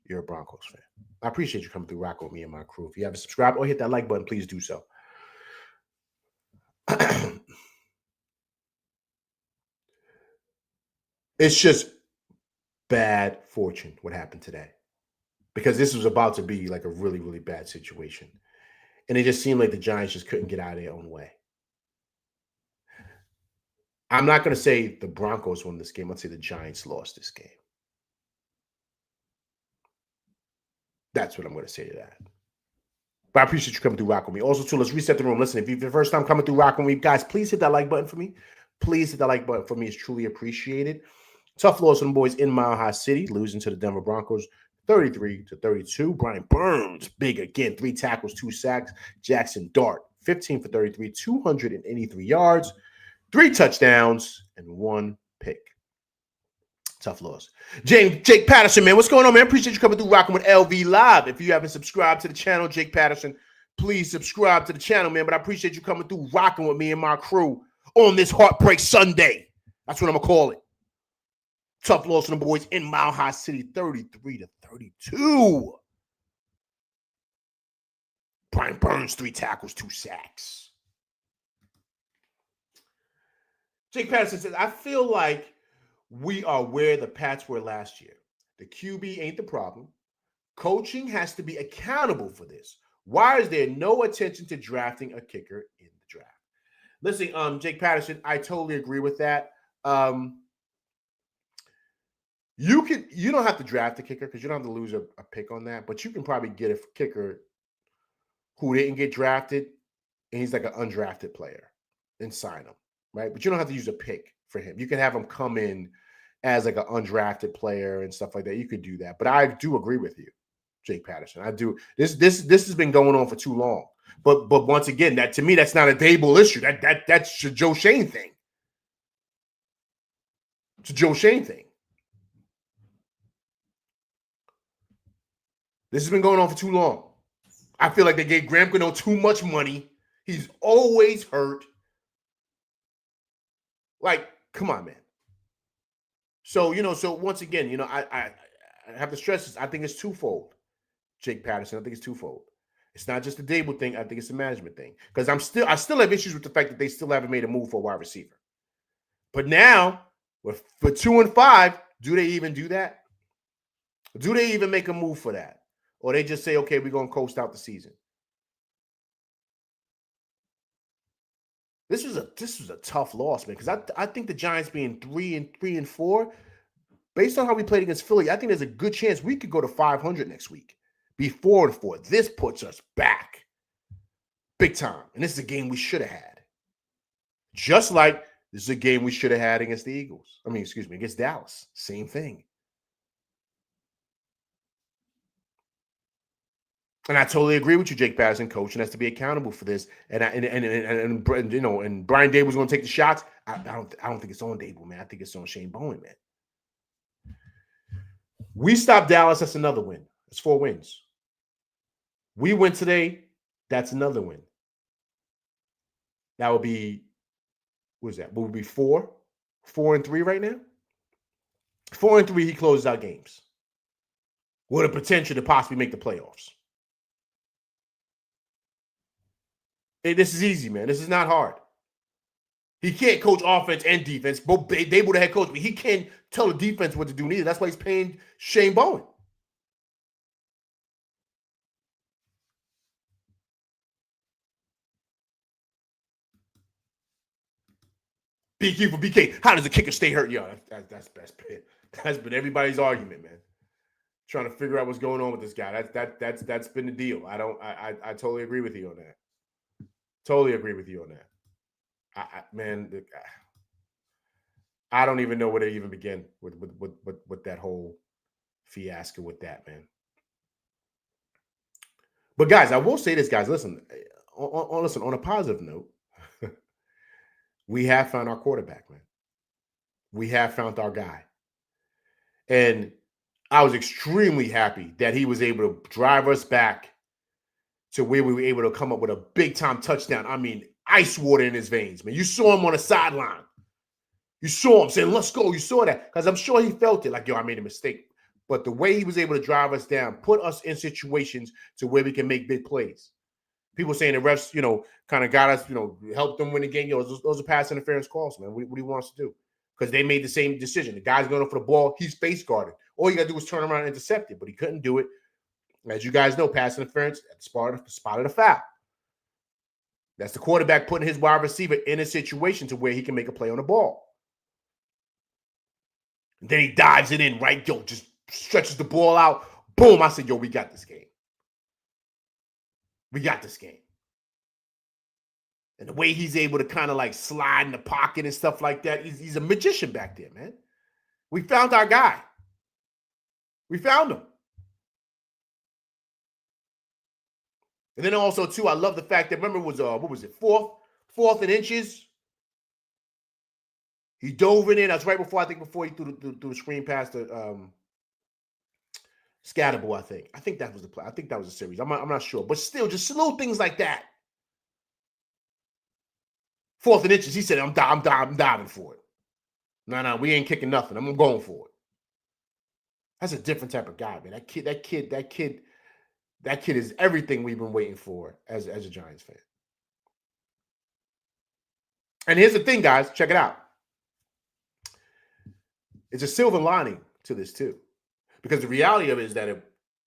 you're a Broncos fan. I appreciate you coming through, rocking with me and my crew. If you haven't subscribed or hit that like button, please do so. It's just bad fortune what happened today, because this was about to be like a really, really bad situation. And it just seemed like the Giants just couldn't get out of their own way. I'm not going to say the Broncos won this game. I'll say the Giants lost this game. That's what I'm going to say to that. But I appreciate you coming through, rocking with me. Also, too, let's reset the room. Listen, if you're the first time coming through, rocking with me, guys, please hit that like button for me. Please hit that like button for me. It's truly appreciated. Tough loss on the boys in Mile High City, losing to the Denver Broncos 33-32. Brian Burns, big again, 3 tackles, 2 sacks. Jackson Dart, 15 for 33, 283 yards, 3 touchdowns, and 1 pick. Tough loss. Jake Patterson, man, what's going on, man? Appreciate you coming through, rocking with LV Live. If you haven't subscribed to the channel, Jake Patterson, please subscribe to the channel, man. But I appreciate you coming through, rocking with me and my crew on this Heartbreak Sunday. That's what I'm going to call it. Tough loss on the boys in Mile High City, 33-32. Brian Burns, 3 tackles, 2 sacks. Jake Patterson says, I feel like we are where the Pats were last year. The QB ain't the problem. Coaching has to be accountable for this. Why is there no attention to drafting a kicker in the draft? Listen, Jake Patterson, I totally agree with that. You don't have to draft a kicker because you don't have to lose a pick on that, but you can probably get a kicker who didn't get drafted and he's like an undrafted player and sign him, right? But you don't have to use a pick for him. You can have him come in as like an undrafted player and stuff like that. You could do that. But I do agree with you, Jake Patterson. I do. This has been going on for too long. But once again, that to me, that's not a Dable issue. That's a Joe Schoen thing. It's a Joe Schoen thing. This has been going on for too long. I feel like they gave Graham Gano too much money. He's always hurt. Like, come on, man. So, so once again, I have to stress this. I think it's twofold, Jake Patterson. I think it's twofold. It's not just the Dable thing. I think it's a management thing. Because I still have issues with the fact that they still haven't made a move for a wide receiver. But now, for 2-5, do they even do that? Do they even make a move for that? Or they just say, okay, we're going to coast out the season? This was a tough loss, man, because I think the Giants being 3-4, based on how we played against Philly, I think there's a good chance we could go to 500 next week. Be 4-4. This puts us back big time. And this is a game we should have had. Just like this is a game we should have had against the Eagles. Against Dallas. Same thing. And I totally agree with you, Jake Patterson. Coaching has to be accountable for this. And you know, and Brian Dable's going to take the shots. I don't think it's on Dable, man. I think it's on Shane Bowen, man. We stopped Dallas. That's another win. That's 4 wins. We win today. That's another win. That would be, what is that? What would be 4? 4-3 right now? 4-3, he closes out games with a potential to possibly make the playoffs. Hey, this is easy, man. This is not hard. He can't coach offense and defense. Both Dable the head coach, but he can't tell the defense what to do neither. That's why he's paying Shane Bowen. BQ for BK. How does the kicker stay hurt? Yo, that's best bit. That's been everybody's argument, man. Trying to figure out what's going on with this guy. That's been the deal. I totally agree with you on that. Totally agree with you on that. Man, I don't even know where to even begin with that whole fiasco with that, man. But guys, I will say this, guys. Listen, on a positive note, we have found our quarterback, man. We have found our guy. And I was extremely happy that he was able to drive us back to where we were able to come up with a big-time touchdown. I mean, ice water in his veins, man. You saw him on the sideline. You saw him saying, let's go. You saw that. Because I'm sure he felt it like, yo, I made a mistake. But the way he was able to drive us down, put us in situations to where we can make big plays. People saying the refs, you know, kind of got us, you know, helped them win the game. Yo, those are pass interference calls, man. What do you want us to do? Because they made the same decision. The guy's going up for the ball. He's face guarded. All you got to do is turn around and intercept it. But he couldn't do it. As you guys know, pass interference at the spot of the foul. That's the quarterback putting his wide receiver in a situation to where he can make a play on the ball. And then he dives it in, right? Yo, just stretches the ball out. Boom. I said, yo, we got this game. We got this game. And the way he's able to kind of like slide in the pocket and stuff like that, he's a magician back there, man. We found our guy. We found him. And then also, too, I love the fact that, remember, it was, what was it, fourth and inches? He dove in. That's right before he threw the screen pass to Scatterable, I think. I think that was the play. I think that was a series. I'm not sure. But still, just little things like that. 4th and inches. He said, I'm diving for it. No, we ain't kicking nothing. I'm going for it. That's a different type of guy, man. That kid is everything we've been waiting for as a Giants fan. And here's the thing, guys. Check it out. It's a silver lining to this, too. Because the reality of it is that, I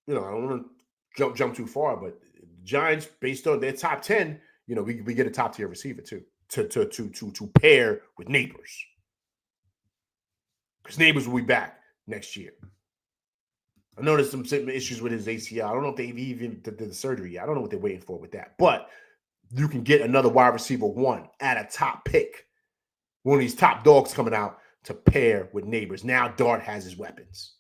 don't want to jump too far, but Giants, based on their top 10, we get a top-tier receiver, too, to pair with Neighbors. Because Neighbors will be back next year. I know there's some issues with his ACL. I don't know if they even did the surgery yet. I don't know what they're waiting for with that. But you can get another wide receiver 1 at a top pick. One of these top dogs coming out to pair with Neighbors. Now Dart has his weapons.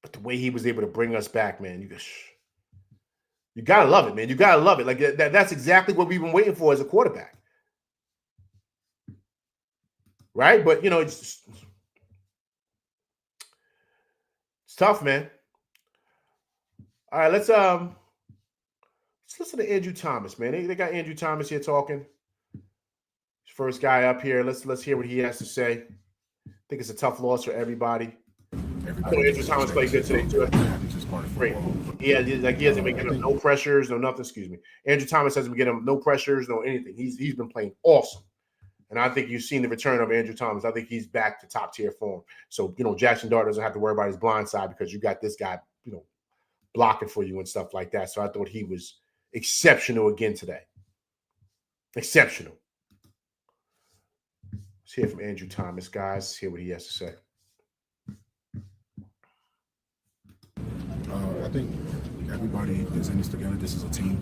But the way he was able to bring us back, man, you got to love it, man. You got to love it. Like that's exactly what we've been waiting for as a quarterback. Right? But, it's tough, man. All right, let's listen to Andrew Thomas, man. They got Andrew Thomas here talking. First guy up here. Let's hear what he has to say. I think it's a tough loss for everybody. Andrew Thomas played good today too. Great. He hasn't been getting no pressures, no nothing. Excuse me. Andrew Thomas hasn't been getting no pressures, no anything. He's been playing awesome. And I think you've seen the return of Andrew Thomas. I think he's back to top tier form. So, Jackson Dart doesn't have to worry about his blind side because you got this guy, blocking for you and stuff like that. So I thought he was exceptional again today. Exceptional. Let's hear from Andrew Thomas, guys. Let's hear what he has to say. I think everybody is in this together. This is a team.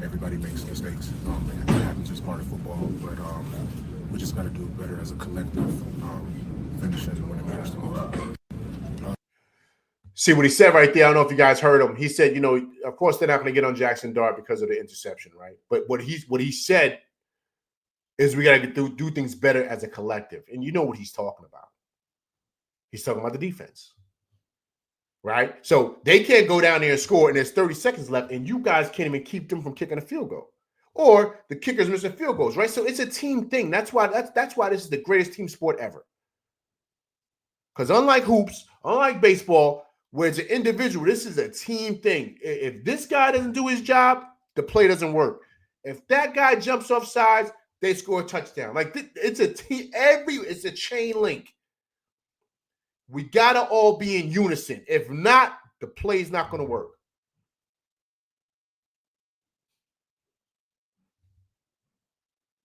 Everybody makes mistakes. It happens as part of football, but we just got to do it better as a collective, finishing when it matters the most. See what he said right there. I don't know if you guys heard him. He said, you know, of course they're not going to get on Jackson Dart because of the interception, right? But what he said is we got to do things better as a collective. And you know what he's talking about. He's talking about the defense, right? So they can't go down there and score, and there's 30 seconds left, and you guys can't even keep them from kicking a field goal. Or the kicker's missing field goals, right? So it's a team thing. That's why this is the greatest team sport ever. Because unlike hoops, unlike baseball, where it's an individual, this is a team thing. If this guy doesn't do his job, the play doesn't work. If that guy jumps off sides, they score a touchdown. Like it's a team. It's a chain link. We gotta all be in unison. If not, the play's not going to work.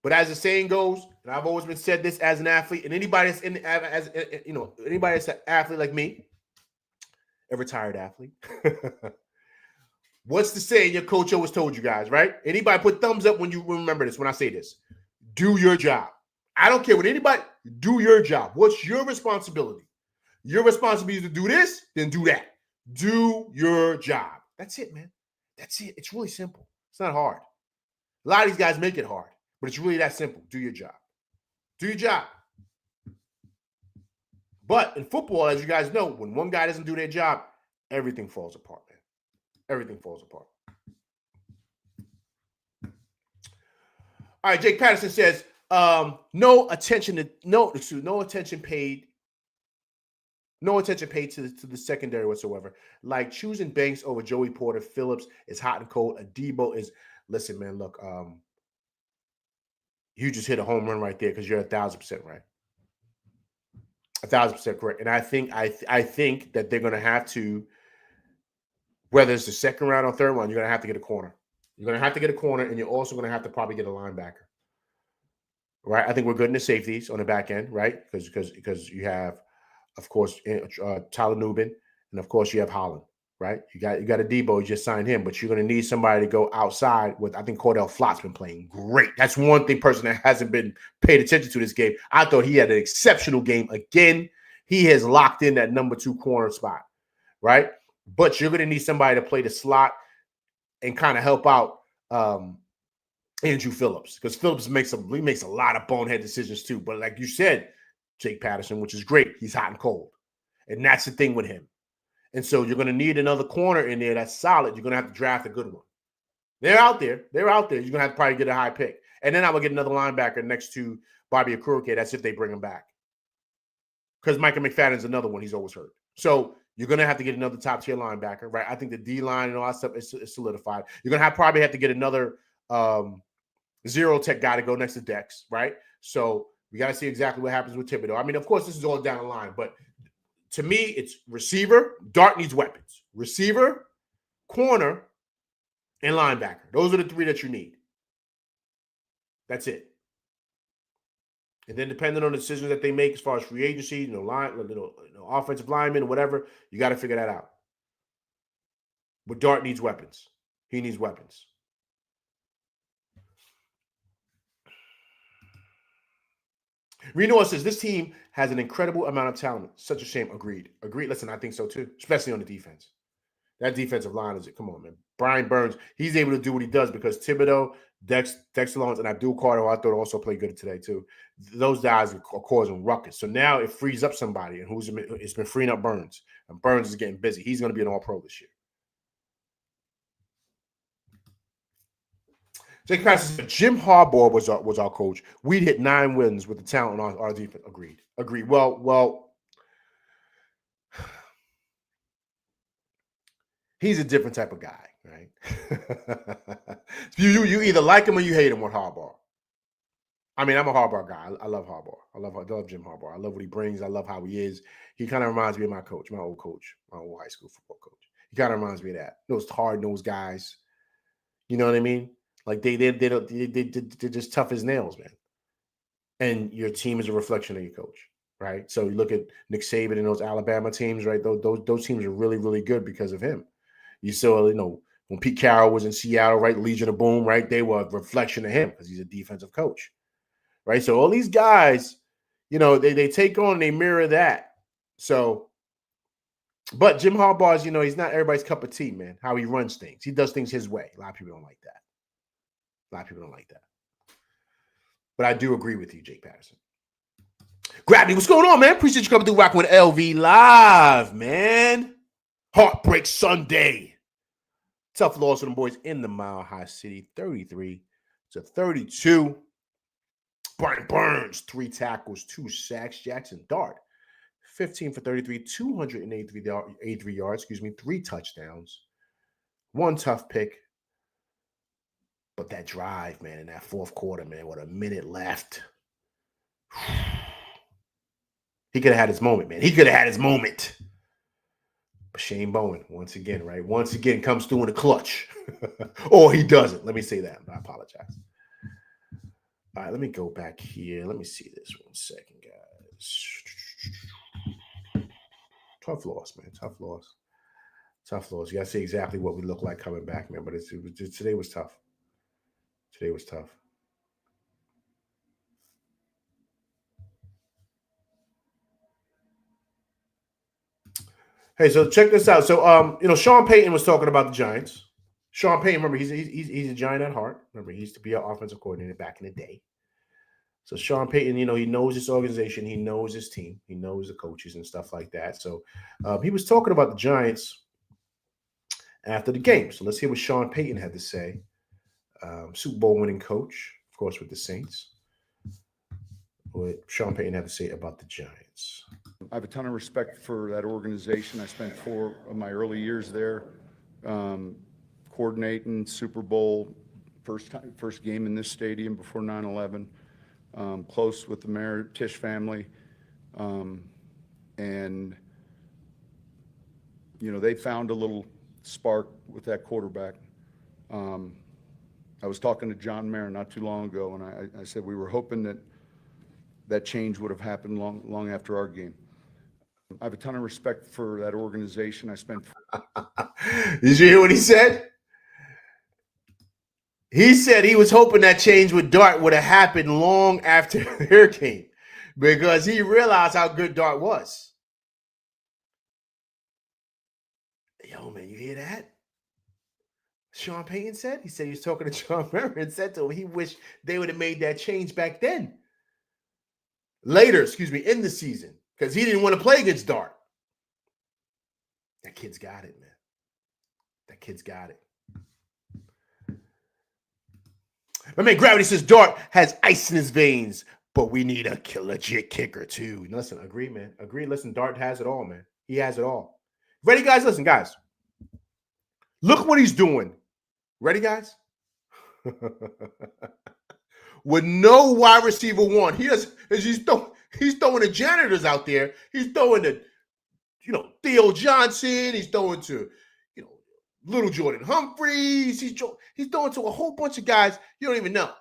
But as the saying goes, and I've always been said this as an athlete, and anybody that's anybody that's an athlete like me, a retired athlete. What's the saying your coach always told you guys, right? Anybody put thumbs up when you remember this, when I say this. Do your job. I don't care what anybody, do your job. What's your responsibility? Your responsibility is to do this, then do that. Do your job. That's it, man. That's it. It's really simple. It's not hard. A lot of these guys make it hard, but it's really that simple. Do your job. Do your job. But in football, as you guys know, when one guy doesn't do their job, everything falls apart, man. Everything falls apart. All right, Jake Patterson says, no attention paid to the secondary whatsoever. Like choosing Banks over Joey Porter, Phillips is hot and cold. Adebo is, listen, man, look, you just hit a home run right there because you're 1,000% right. 1,000% correct. And I think that they're going to have to, whether it's the second round or third round, you're going to have to get a corner. You're going to have to get a corner, and you're also going to have to probably get a linebacker. Right? I think we're good in the safeties on the back end, right? Because you have, of course, Tyler Nubin, and of course you have Holland, right? You got a Debo, you just signed him, but you're going to need somebody to go outside with. I think Cordell Flott's been playing great. That's one person that hasn't been paid attention to this game. I thought he had an exceptional game again. He has locked in that number 2 corner spot, right? But you're going to need somebody to play the slot and kind of help out Andrew Phillips, because Phillips makes a lot of bonehead decisions too. But like you said, Jake Patterson, which is great, he's hot and cold, and that's the thing with him. And so you're going to need another corner in there that's solid. You're going to have to draft a good one. They're out there. You're going to have to probably get a high pick, and then I will get another linebacker next to Bobby Okuruke. That's if they bring him back, because Micah McFadden's another one. He's always hurt. So you're going to have to get another top-tier linebacker, right? I think the D-line and all that stuff is solidified. You're going to probably have to get another zero tech guy to go next to Dex, right? So we got to see exactly what happens with Thibodeau. I mean, of course, this is all down the line, but to me, it's receiver. Dart needs weapons. Receiver, corner, and linebacker. Those are the 3 that you need. That's it. And then depending on the decisions that they make as far as free agency, offensive linemen, whatever, you got to figure that out. But Dart needs weapons. He needs weapons. Reno says, this team has an incredible amount of talent. Such a shame. Agreed. Listen, I think so too, especially on the defense. That defensive line is it. Come on, man. Brian Burns, he's able to do what he does because Thibodeau, Dexter Lawrence, and Abdul Carter, I thought also played good today too. Those guys are causing ruckus. So now it frees up somebody, and it's been freeing up Burns. And Burns is getting busy. He's going to be an All-Pro this year. Jake Patterson said, Jim Harbaugh was our coach. We'd hit 9 wins with the talent on our defense. Agreed. Well, he's a different type of guy, right? you either like him or you hate him with Harbaugh. I mean, I'm a Harbaugh guy. I love Harbaugh. I love Jim Harbaugh. I love what he brings. I love how he is. He kind of reminds me of my coach, my old high school football coach. He kind of reminds me of that. Those hard-nosed guys. You know what I mean? Like they're just tough as nails, man. And your team is a reflection of your coach, right? So you look at Nick Saban and those Alabama teams, right? Those teams are really, really good because of him. You saw, when Pete Carroll was in Seattle, right? Legion of Boom, right? They were a reflection of him because he's a defensive coach, right? So all these guys, they take on, they mirror that. So But Jim Harbaugh's, he's not everybody's cup of tea, man. How he runs things. He does things his way. A lot of people don't like that. A lot of people don't like that. But I do agree with you, Jake Patterson. Gravity, what's going on, man? Appreciate you coming through rocking with LV Live, man. Heartbreak Sunday. Tough loss for them boys in the Mile High City, 33-32. Brian Burns, 3 tackles, 2 sacks. Jackson Dart, 15 for 33, 283 yards, 3 touchdowns. 1 tough pick. But that drive, man, in that fourth quarter, man, with a minute left. He could have had his moment, man. He could have had his moment. But Shane Bowen, once again, right? Once again, comes through in the clutch. Or he doesn't. Let me say that. I apologize. All right, let me go back here. Let me see this 1 second, guys. Tough loss, man. Tough loss. Tough loss. You got to see exactly what we look like coming back, man. But today was tough. Today was tough. Hey, so check this out. So, Sean Payton was talking about the Giants. Sean Payton, remember, he's a Giant at heart. Remember, he used to be an offensive coordinator back in the day. So Sean Payton, he knows this organization. He knows his team. He knows the coaches and stuff like that. So he was talking about the Giants after the game. So let's hear what Sean Payton had to say. Super Bowl winning coach, of course, with the Saints. What Sean Payton had to say about the Giants. I have a ton of respect for that organization. I spent 4 of my early years there coordinating Super Bowl, first game in this stadium before 9/11. Close with the mayor, Tisch family. And, they found a little spark with that quarterback. I was talking to John Mayer not too long ago, and I said we were hoping that change would have happened long after our game. I have a ton of respect for that organization. I spent. Did you hear what he said? He said he was hoping that change with Dart would have happened long after the hurricane because he realized how good Dart was. Yo, man, you hear that? Sean Payton said? He said he was talking to John Mayer and said to him he wished they would have made that change back then. Later, in the season, because he didn't want to play against Dart. That kid's got it, man. That kid's got it. My man Gravity says Dart has ice in his veins, but we need a legit kicker too. Listen, agree, man. Agree. Listen, Dart has it all, man. He has it all. Ready, guys? Listen, guys. Look what he's doing. Ready, guys? With no wide receiver one. He's throwing the janitors out there. He's throwing to, Theo Johnson. He's throwing to, little Jordan Humphreys. He's throwing to a whole bunch of guys you don't even know.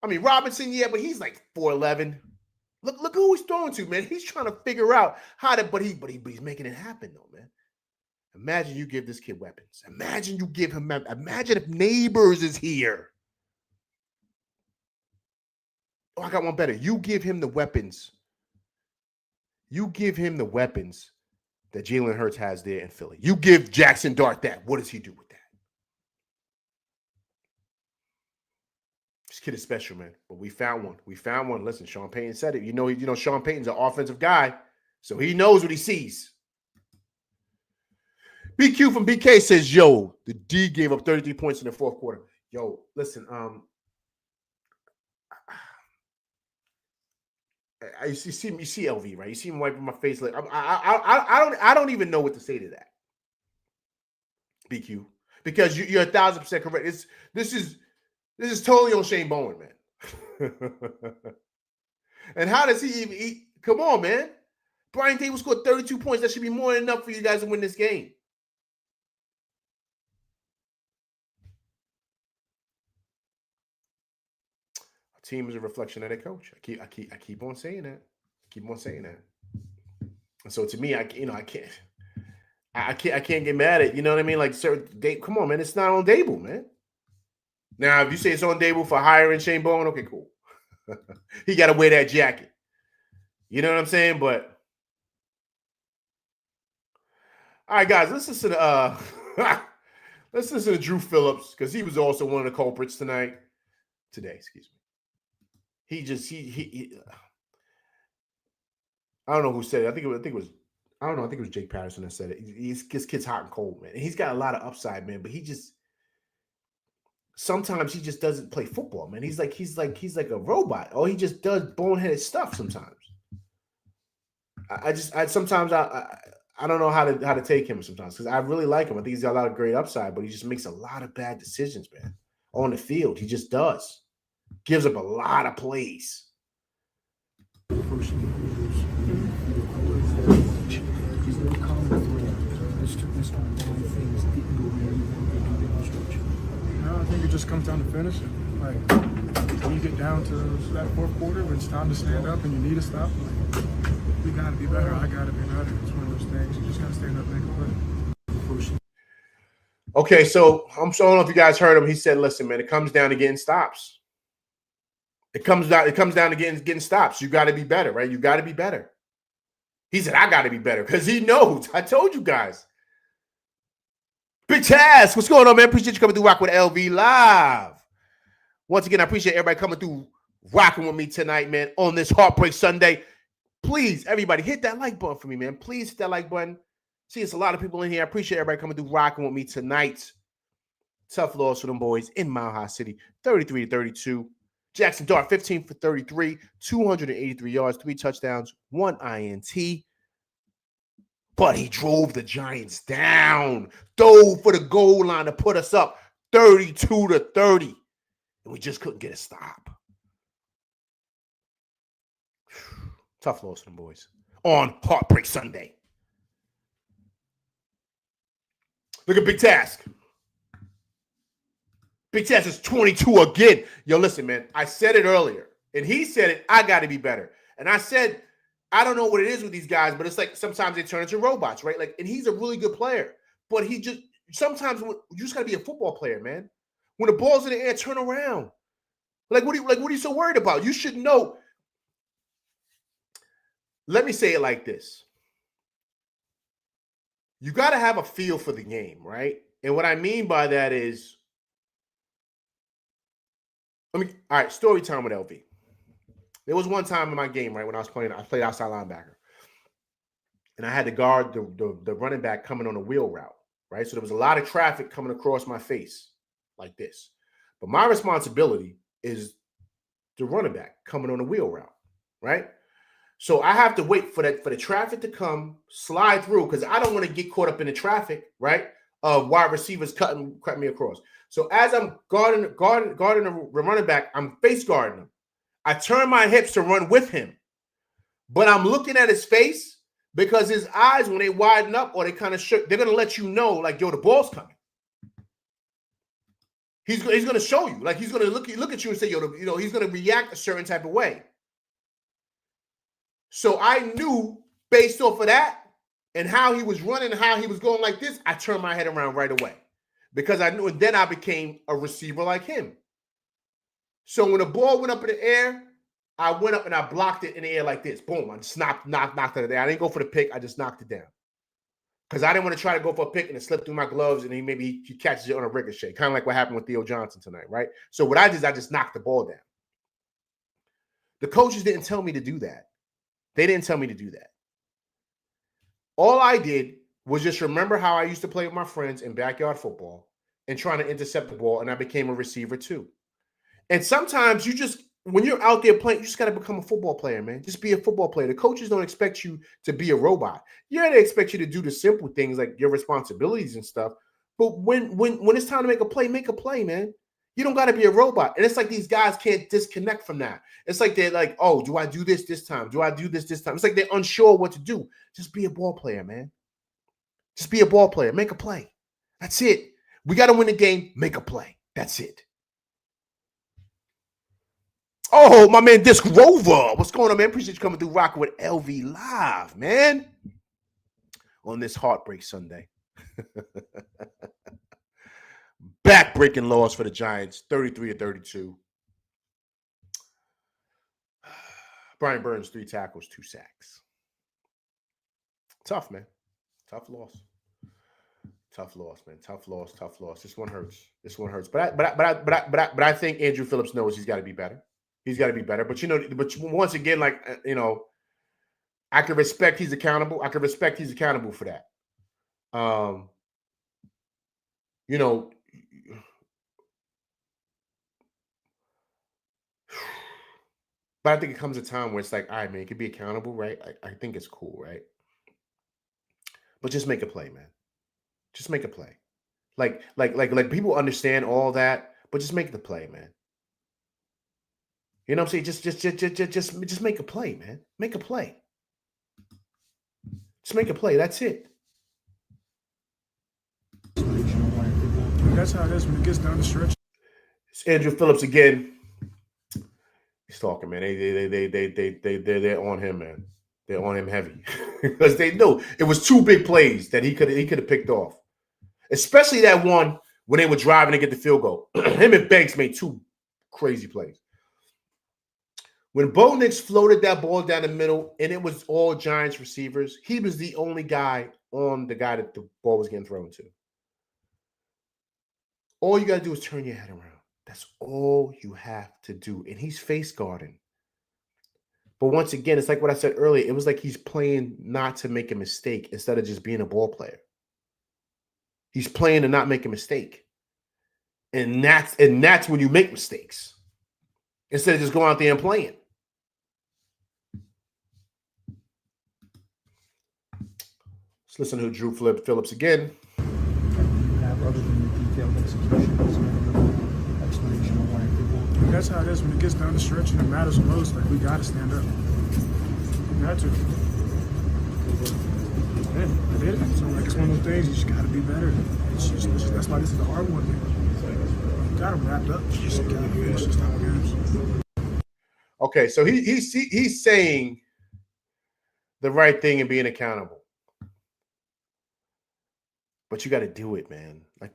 I mean, Robinson, yeah, but he's like 4'11". Look who he's throwing to, man. He's trying to figure out how to, but he's making it happen, though, man. Imagine you give this kid weapons. Imagine if Neighbors is here. Oh, I got one better. You give him the weapons. You give him the weapons that Jalen Hurts has there in Philly. You give Jackson Dart that. What does he do with that? This kid is special, man. But we found one. Listen, Sean Payton said it. Sean Payton's an offensive guy, so he knows what he sees. BQ from BK says, yo, the D gave up 33 points in the fourth quarter. Yo, listen, you see LV, right? You see him wiping my face. Like I don't even know what to say to that, BQ, because you're 1,000% correct. This is totally on Shane Bowen, man. And how does he even eat? Come on, man. Brian Davis scored 32 points. That should be more than enough for you guys to win this game. Team is a reflection of their coach. I keep on saying that. And so to me, I can't get mad at, you know what I mean? Like, sir, come on, man. It's not on Dable, man. Now, if you say it's on Dable for hiring Shane Bowen, okay, cool. He got to wear that jacket. You know what I'm saying? But All right, guys, let's listen to let's listen to Drew Phillips because he was also one of the culprits today. Excuse me. He I don't know who said it. I think it was I don't know. I think it was Jake Patterson that said it. This kid's hot and cold, man. And he's got a lot of upside, man. But sometimes he just doesn't play football, man. He's like a robot. Or he just does boneheaded stuff sometimes. I don't know how to take him sometimes because I really like him. I think he's got a lot of great upside, but he just makes a lot of bad decisions, man. On the field, he just does. Gives up a lot of plays. I think it just comes down to finishing. Like when you get down to that fourth quarter, when it's time to stand up and you need to stop, like, we got to be better. I got to be better. It's one of those things. You just got to stand up and make a play. Okay, so I don't know if you guys heard him. He said, "Listen, man, it comes down to getting stops. It comes down to getting stops. You got to be better, right? You got to be better." He said, "I got to be better," because he knows. I told you guys. Big Taz, what's going on, man? Appreciate you coming through Rock with LV Live. Once again, I appreciate everybody coming through rocking with me tonight, man, on this Heartbreak Sunday. Please, everybody, hit that like button for me, man. Please hit that like button. See, it's a lot of people in here. I appreciate everybody coming through rocking with me tonight. Tough loss for them boys in Mile High City, 33-32. Jackson Dart, 15 for 33, 283 yards, 3 touchdowns, 1 INT. But he drove the Giants down, dove for the goal line to put us up 32-30. And we just couldn't get a stop. Tough loss for them boys on Heartbreak Sunday. Look at Big Task. Big Task is 22 again. Yo, listen, man. I said it earlier, and he said it. I got to be better. And I said, I don't know what it is with these guys, but it's like sometimes they turn into robots, right? Like, and he's a really good player, but sometimes you just got to be a football player, man. When the ball's in the air, turn around. What are you so worried about? You should know. Let me say it like this. You got to have a feel for the game, right? And what I mean by that is, all right, story time with LV. There was one time in my game, right, when I played outside linebacker. And I had to guard the running back coming on a wheel route, right? So there was a lot of traffic coming across my face like this. But my responsibility is the running back coming on a wheel route, right? So I have to wait for the traffic to come, slide through, because I don't want to get caught up in the traffic, right, of wide receivers cutting me across. So as I'm guarding the running back, I'm face guarding him. I turn my hips to run with him, but I'm looking at his face because his eyes, when they widen up or they kind of shook, they're going to let you know, like, yo, the ball's coming. He's going to show you, like, he's going to look at you and say, yo, he's going to react a certain type of way. So I knew based off of that and how he was running, how he was going like this, I turned my head around right away because I knew, and then I became a receiver like him. So when the ball went up in the air, I went up and I blocked it in the air like this. Boom. I just knocked it down. I didn't go for the pick. I just knocked it down. Because I didn't want to try to go for a pick and it slipped through my gloves and he catches it on a ricochet. Kind of like what happened with Theo Johnson tonight, right? So what I did is I just knocked the ball down. The coaches didn't tell me to do that. They didn't tell me to do that. All I did was just remember how I used to play with my friends in backyard football and trying to intercept the ball, and I became a receiver too. And sometimes when you're out there playing, you just got to become a football player, man. Just be a football player. The coaches don't expect you to be a robot. Yeah, they expect you to do the simple things like your responsibilities and stuff. But when it's time to make a play, man. You don't got to be a robot. And it's like these guys can't disconnect from that. It's like they're like, oh, do I do this time? Do I do this time? It's like they're unsure what to do. Just be a ball player, man. Just be a ball player. Make a play. That's it. We got to win the game. Make a play. That's it. Oh, my man, Disc Rover. What's going on, man? Appreciate you coming through rocking with LV Live, man. On this Heartbreak Sunday. Back-breaking loss for the Giants, 33-32. Brian Burns, 3 tackles, 2 sacks. Tough, man. Tough loss. Tough loss, man. Tough loss. Tough loss. This one hurts. This one hurts. But I think Andrew Phillips knows he's got to be better. He's got to be better. But but once again, like I can respect he's accountable. I can respect he's accountable for that. You know, but I think it comes a time where it's like, all right, man, you can be accountable, right? I think it's cool, right? But just make a play, man. Just make a play. Like people understand all that, but just make the play, man. You know what I'm saying? Just make a play, man. Make a play. Just make a play. That's it. That's how it is when it gets down the stretch. It's Andrew Phillips again. He's talking, man. They're on him, man. They're on him heavy because they knew it was two big plays that he could have picked off, especially that one when they were driving to get the field goal. Him and Banks made two crazy plays. When Bo Nix floated that ball down the middle and it was all Giants receivers, he was the only guy on the guy that the ball was getting thrown to. All you got to do is turn your head around. That's all you have to do. And he's face guarding. But once again, it's like what I said earlier. It was like he's playing not to make a mistake instead of just being a ball player. He's playing to not make a mistake. And that's when you make mistakes. Instead of just going out there and playing. Let's listen to Drew Phillips again. That's how it is when it gets down the stretch and it matters the most. Like, we got to stand up. We got to. Yeah, I did it. So, like, it's one of those things, you just got to be better. That's why this is a hard one. You got them wrapped up. You just got to finish this type of games. Okay, so he's saying the right thing and being accountable. But you got to do it, man. I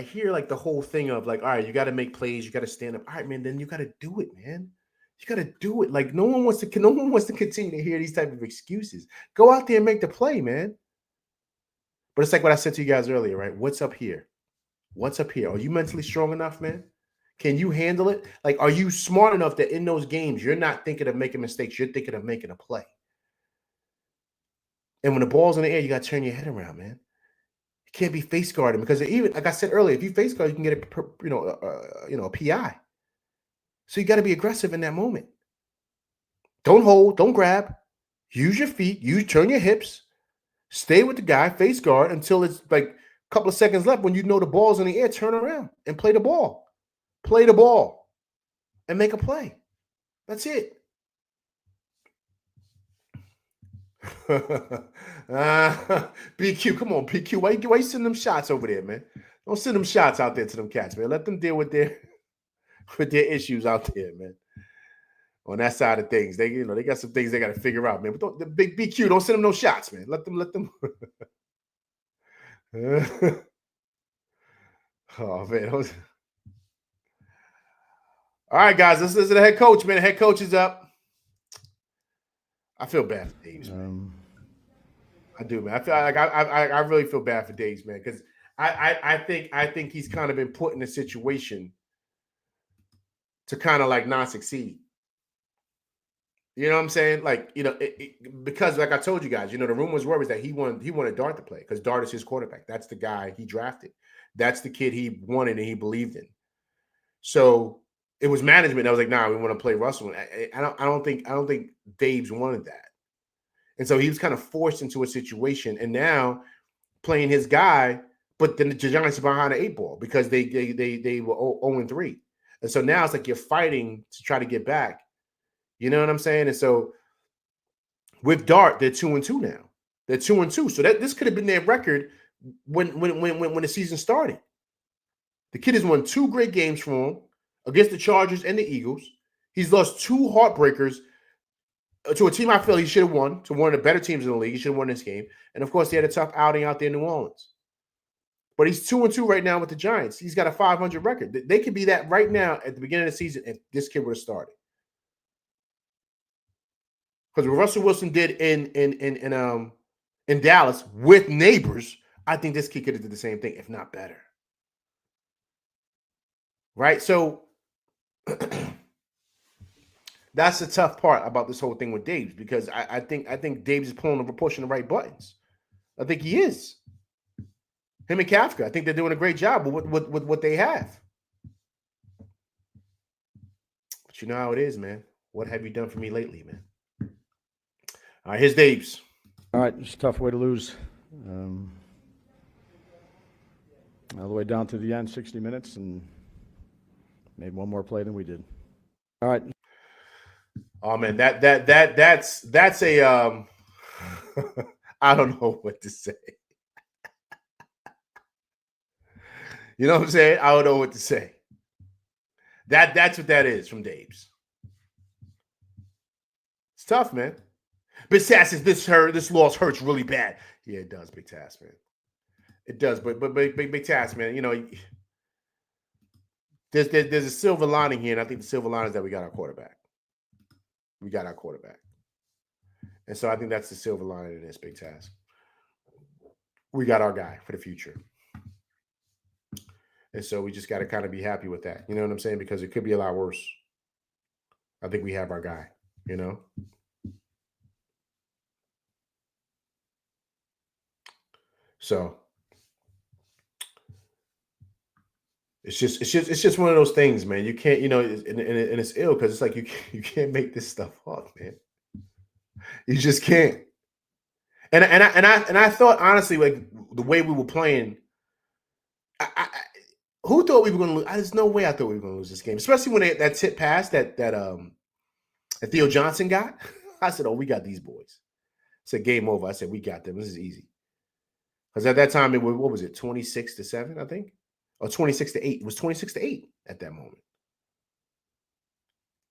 hear like the whole thing of like, all right, you got to make plays, you got to stand up. All right, man, then you got to do it, man. You got to do it. Like no one wants to continue to hear these type of excuses. Go out there and make the play, man. But it's like what I said to you guys earlier, right? What's up here? What's up here? Are you mentally strong enough, man? Can you handle it? Like, are you smart enough that in those games you're not thinking of making mistakes, you're thinking of making a play? And when the ball's in the air, you got to turn your head around, man. Can't be face guarding because even like I said earlier, if you face guard, you can get a PI. So you got to be aggressive in that moment. Don't hold, don't grab. Use your feet. Turn your hips. Stay with the guy, face guard until it's like a couple of seconds left. When you know the ball's in the air, turn around and play the ball. Play the ball and make a play. That's it. BQ, come on, BQ. Why you send them shots over there, man? Don't send them shots out there to them cats, man. Let them deal with their issues out there, man. On that side of things, they got some things they got to figure out, man. But don't, the big BQ, don't send them no shots, man. Let them. Oh man. All right, guys, let's listen to the head coach, man. The head coach is up. I feel bad for Daves, man. I do, man. I feel like I really feel bad for Daves, man, because I think he's kind of been put in a situation to kind of like not succeed. You know what I'm saying? Like, because like I told you guys, the rumors were that he wanted Dart to play because Dart is his quarterback. That's the guy he drafted. That's the kid he wanted and he believed in. So it was management that was like, nah, we want to play Russell. I don't think Daves wanted that. And so he was kind of forced into a situation and now playing his guy, but then the Giants are behind the 8 ball because they were 0-3. And so now it's like you're fighting to try to get back. You know what I'm saying? And so with Dart, they're 2-2 now. They're 2-2. So this could have been their record when the season started. The kid has won 2 great games for him against the Chargers and the Eagles. He's lost 2 heartbreakers to a team I feel he should have won, to one of the better teams in the league. He should have won this game. And, of course, he had a tough outing out there in New Orleans. But he's 2-2 right now with the Giants. He's got a 500 record. They could be that right now at the beginning of the season if this kid would have started. Because what Russell Wilson did in Dallas with Neighbors, I think this kid could have did the same thing, if not better. Right? So that's the tough part about this whole thing with Daves, because I think Daves is pushing the right buttons. I think he is. Him and Kafka, I think they're doing a great job with what they have. But you know how it is, man. What have you done for me lately, man? All right, here's Daves. All right, it's a tough way to lose. All the way down to the end, 60 minutes, and made one more play than we did. All right. Oh man, that's a I don't know what to say. You know what I'm saying? I don't know what to say. That's what that is from Daves. It's tough, man. Big Tass says this loss hurts really bad. Yeah, it does, Big Tass, man. It does, but Big Tass, man. You know, there's a silver lining here, and I think the silver lining is that we got our quarterback. We got our quarterback, and so I think that's the silver lining in this, Big Tass. We got our guy for the future. And so we just got to kind of be happy with that. You know what I'm saying? Because it could be a lot worse. I think we have our guy, you know? So it's just one of those things, man. You can't, you know, and it's ill because it's like you can't make this stuff up, man. You just can't. And I thought, honestly, like the way we were playing, who thought we were going to lose? There's no way I thought we were going to lose this game, especially when that tip pass that Theo Johnson got. I said, "Oh, we got these boys." I said, "Game over." I said, "We got them. This is easy." Because at that time, it was, what was it, 26-7, I think, or 26-8. It was 26-8 at that moment.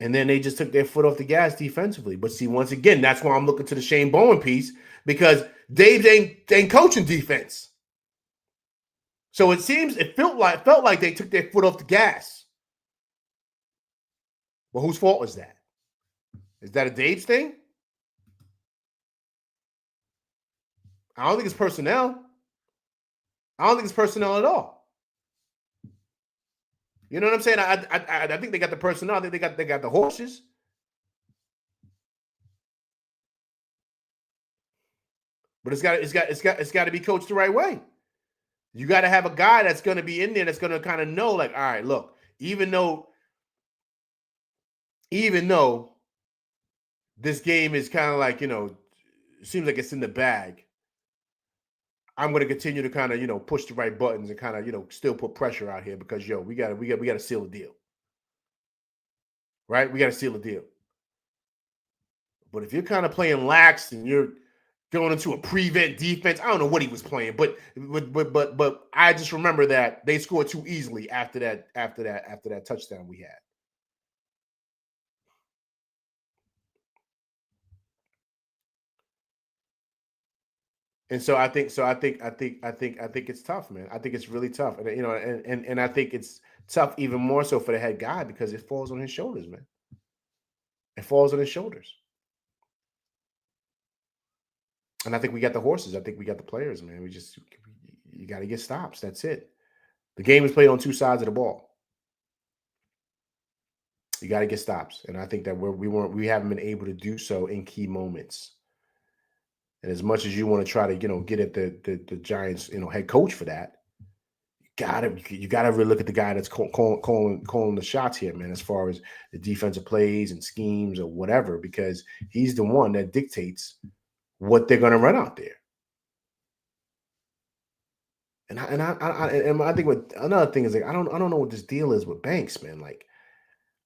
And then they just took their foot off the gas defensively. But see, once again, that's why I'm looking to the Shane Bowen piece, because Dave ain't coaching defense. So it felt like they took their foot off the gas. Well, whose fault was that? Is that a Dave's thing? I don't think it's personnel. I don't think it's personnel at all. You know what I'm saying? I think they got the personnel. I think they got the horses. But it's got to be coached the right way. You got to have a guy that's going to be in there that's going to kind of know, like, all right, look, even though this game is kind of like, you know, it seems like it's in the bag, I'm going to continue to kind of, you know, push the right buttons and kind of, you know, still put pressure out here because, yo, we got to seal a deal. Right? We got to seal a deal. But if you're kind of playing lax and you're going into a prevent defense, I don't know what he was playing, but I just remember that they scored too easily after that touchdown we had. And so I think it's tough, man. I think it's really tough, and you know, and I think it's tough even more so for the head guy because it falls on his shoulders, man. It falls on his shoulders. And I think we got the horses. I think we got the players, man. You got to get stops. That's it. The game is played on two sides of the ball. You got to get stops, and I think that we haven't been able to do so in key moments. And as much as you want to try to, you know, get at the Giants, you know, head coach for that, you gotta really look at the guy that's calling the shots here, man. As far as the defensive plays and schemes or whatever, because he's the one that dictates what they're going to run out there. And I think what another thing is, like, I don't know what this deal is with Banks, man. Like,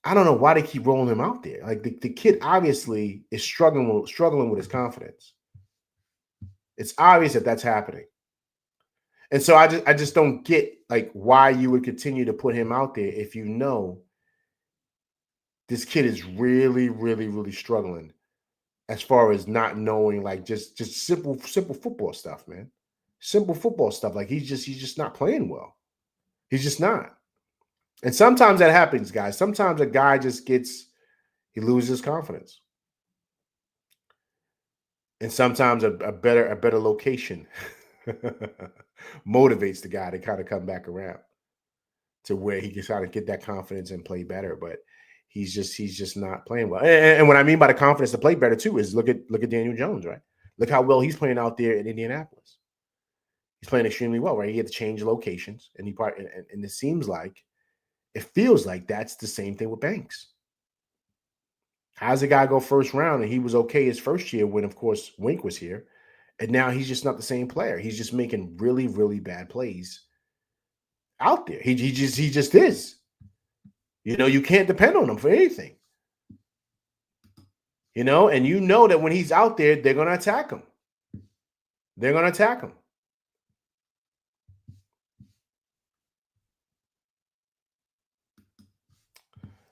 I don't know why they keep rolling him out there. Like the kid obviously is struggling with his confidence. It's obvious that that's happening. And so I just don't get, like, why you would continue to put him out there if you know this kid is really, really, really struggling as far as not knowing, like, just simple football stuff, man. Simple football stuff. Like, he's just not playing well. He's just not. And sometimes that happens, guys. Sometimes a guy just he loses confidence. And sometimes a better location motivates the guy to kind of come back around to where he can kind of get that confidence and play better. But he's just not playing well. And what I mean by the confidence to play better too is look at Daniel Jones, right? Look how well he's playing out there in Indianapolis. He's playing extremely well, right? He had to change locations, and and it seems like, it feels like that's the same thing with Banks. How's a guy go first round and he was okay his first year when, of course, Wink was here, and now he's just not the same player. He's just making really, really bad plays out there. He just is. You can't depend on him for anything. And you know that when he's out there, they're going to attack him. They're going to attack him.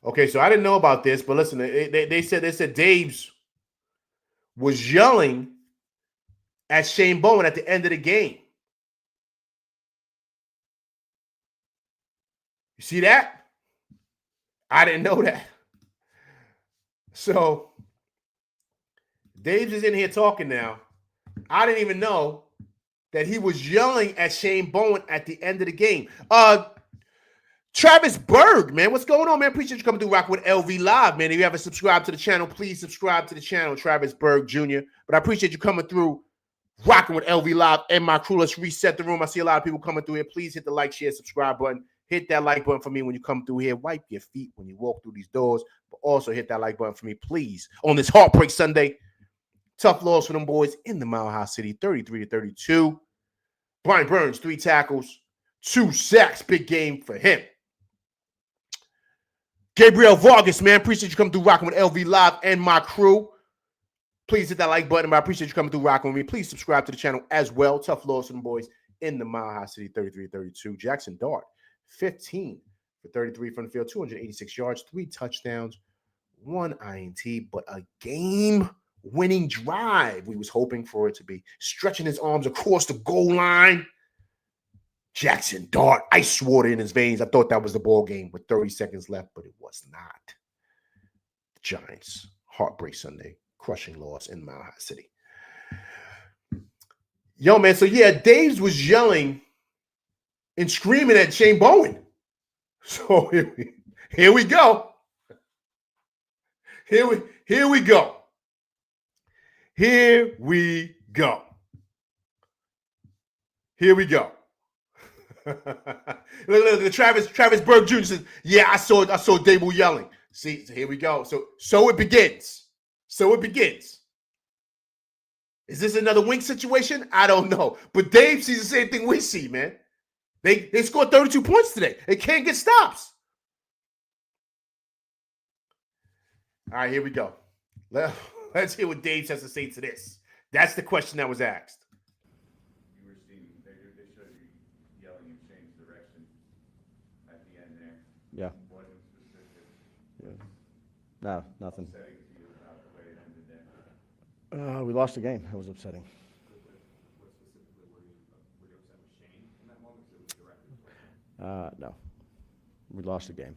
Okay, so I didn't know about this, but listen, they said Daves was yelling at Shane Bowen at the end of the game. You see that? I didn't know that. So Daves is in here talking now. I didn't even know that he was yelling at Shane Bowen at the end of the game. Travis Berg, man, what's going on, man? Appreciate you coming through rocking with LV Live, man. If you haven't subscribed to the channel, please subscribe to the channel, Travis Berg Jr. But I appreciate you coming through rocking with LV Live and my crew. Let's reset the room. I see a lot of people coming through here. Please hit the like, share, subscribe button. Hit that like button for me when you come through here. Wipe your feet when you walk through these doors. But also hit that like button for me, please, on this Heartbreak Sunday. Tough loss for them boys in the Mile High City, 33-32. Brian Burns, 3 tackles, 2 sacks. Big game for him. Gabriel Vargas, man, appreciate you coming through rocking with LV Live and my crew. Please hit that like button, but I appreciate you coming through rocking with me. Please subscribe to the channel as well. Tough loss for them boys in the Mile High City, 33-32. Jackson Dart, 15 for 33 from the field, 286 yards, 3 touchdowns, 1 INT, but a game-winning drive. We was hoping for it to be stretching his arms across the goal line. Jackson Dart, ice water in his veins. I thought that was the ball game with 30 seconds left, but it was not. The Giants, Heartbreak Sunday, crushing loss in Mile High City. Yo, man, so yeah, Daves was yelling and screaming at Shane Bowen. So here we go. Here we go. Here we go. Here we go. look, Travis Berg Jr. says, yeah, I saw Dable yelling. See, so here we go. So it begins. Is this another Wink situation? I don't know. But Dave sees the same thing we see, man. They scored 32 points today. They can't get stops. All right, here we go. Let's hear what Dave has to say to this. That's the question that was asked. Yeah. No, nothing. We lost the game. That was upsetting. No. We lost the game.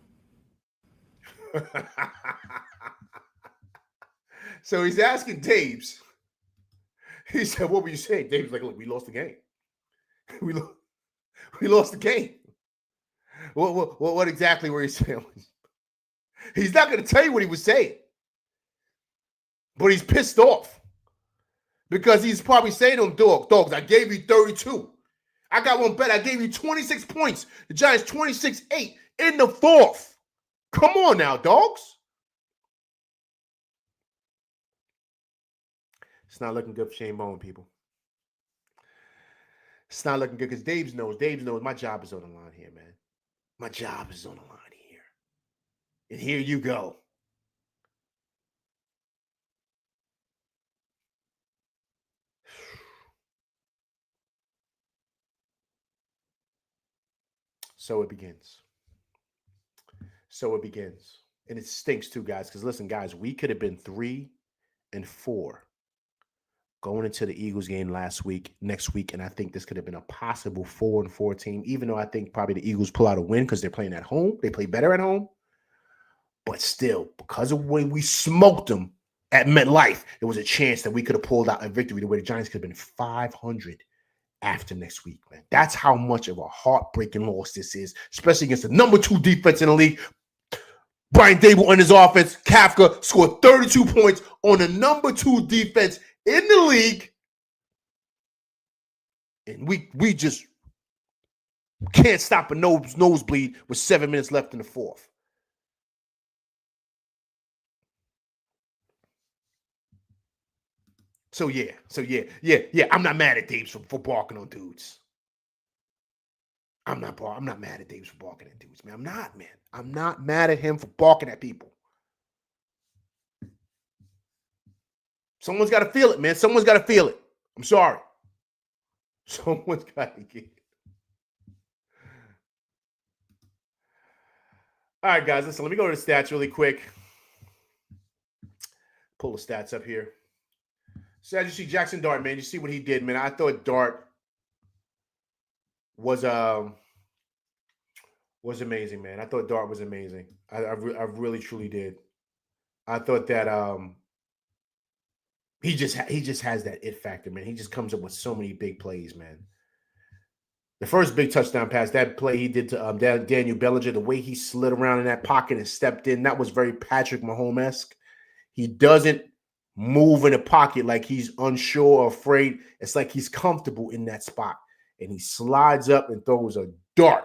So he's asking Daves. He said, what were you saying? Dave's like, look, we lost the game. we lost the game. What exactly were you saying? He's not going to tell you what he was saying. But he's pissed off. Because he's probably saying to him, dogs, I gave you 32. I got one bet. I gave you 26 points. The Giants 26-8 in the 4th. Come on now, dogs. It's not looking good for Shane Bowen, people. It's not looking good because Daves knows my job is on the line here, man. My job is on the line here. And here you go. So it begins. And it stinks too, guys, because listen, guys, we could have been 3-4 going into the Eagles game next week, and I think this could have been a possible 4-4 team, even though I think probably the Eagles pull out a win because they're playing at home. They play better at home. But still, because of the way we smoked them at MetLife, there was a chance that we could have pulled out a victory the way the Giants could have been 500 after next week, man. That's how much of a heartbreaking loss this is, especially against the number 2 defense in the league. Brian Dable and his offense, Kafka scored 32 points on the number 2 defense in the league. And we just can't stop a nosebleed with 7 minutes left in the fourth. So yeah. I'm not mad at Davis for barking on dudes. I'm not mad at Davis for barking at dudes, man. I'm not, man. I'm not mad at him for barking at people. Someone's got to feel it, man. Someone's got to feel it. I'm sorry. Someone's got to get it. All right, guys, listen, let me go to the stats really quick. Pull the stats up here. So as you see, Jackson Dart, man, you see what he did, man. I thought Dart was amazing, man. I thought Dart was amazing. I really, truly did. I thought that he just has that it factor, man. He just comes up with so many big plays, man. The first big touchdown pass, that play he did to Daniel Bellinger, the way he slid around in that pocket and stepped in, that was very Patrick Mahomes-esque. He doesn't move in the pocket like he's unsure or afraid. It's like he's comfortable in that spot. And he slides up and throws a dart,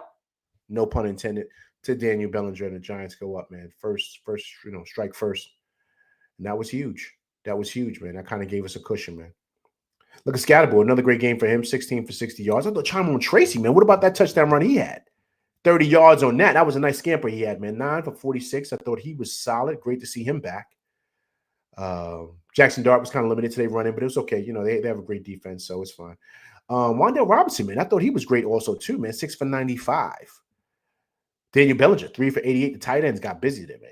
no pun intended, to Daniel Bellinger, and the Giants go up, man. First, strike first. And that was huge. That was huge, man. That kind of gave us a cushion, man. Look at Scatterbo, another great game for him, 16 for 60 yards. I thought Chimon Tracy, man, what about that touchdown run he had? 30 yards on that. That was a nice scamper he had, man. 9 for 46. I thought he was solid. Great to see him back. Jackson Dart was kind of limited today running, but it was okay. They have a great defense, so it's fine. Wan'Dale Robinson, man, I thought he was great also too, man. 6 for 95. Daniel Bellinger, 3 for 88. The tight ends got busy there, man.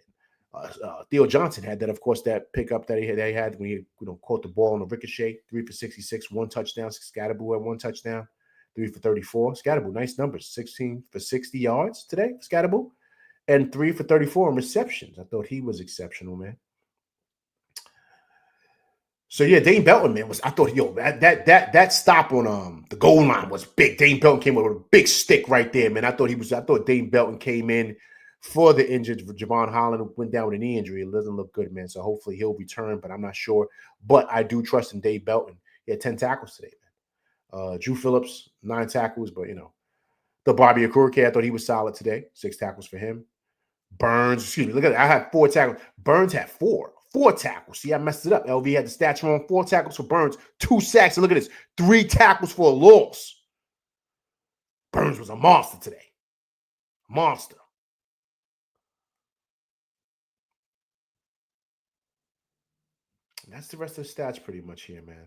Theo Johnson had that, of course, that pickup that he had when he caught the ball on a ricochet. 3 for 66, 1 touchdown. Scatterbo had 1 touchdown. 3 for 34. Scatterbo, nice numbers. 16 for 60 yards today, Scatterbo. And 3 for 34 in receptions. I thought he was exceptional, man. So yeah, Dane Belton, man, I thought that stop on the goal line was big. Dane Belton came with a big stick right there, man. I thought Dane Belton came in for the injured Javon Holland, who went down with a knee injury. It doesn't look good, man. So hopefully he'll return, but I'm not sure. But I do trust in Dave Belton. He had 10 tackles today, man. Drew Phillips, 9 tackles, but the Bobby Okereke, I thought he was solid today. 6 tackles for him. Burns, look at that. I had 4 tackles. Burns had 4 tackles. See, I messed it up. LV had the stats wrong. 4 tackles for Burns, 2 sacks. And look at this, 3 tackles for a loss. Burns was a monster today. Monster. That's the rest of the stats pretty much here, man.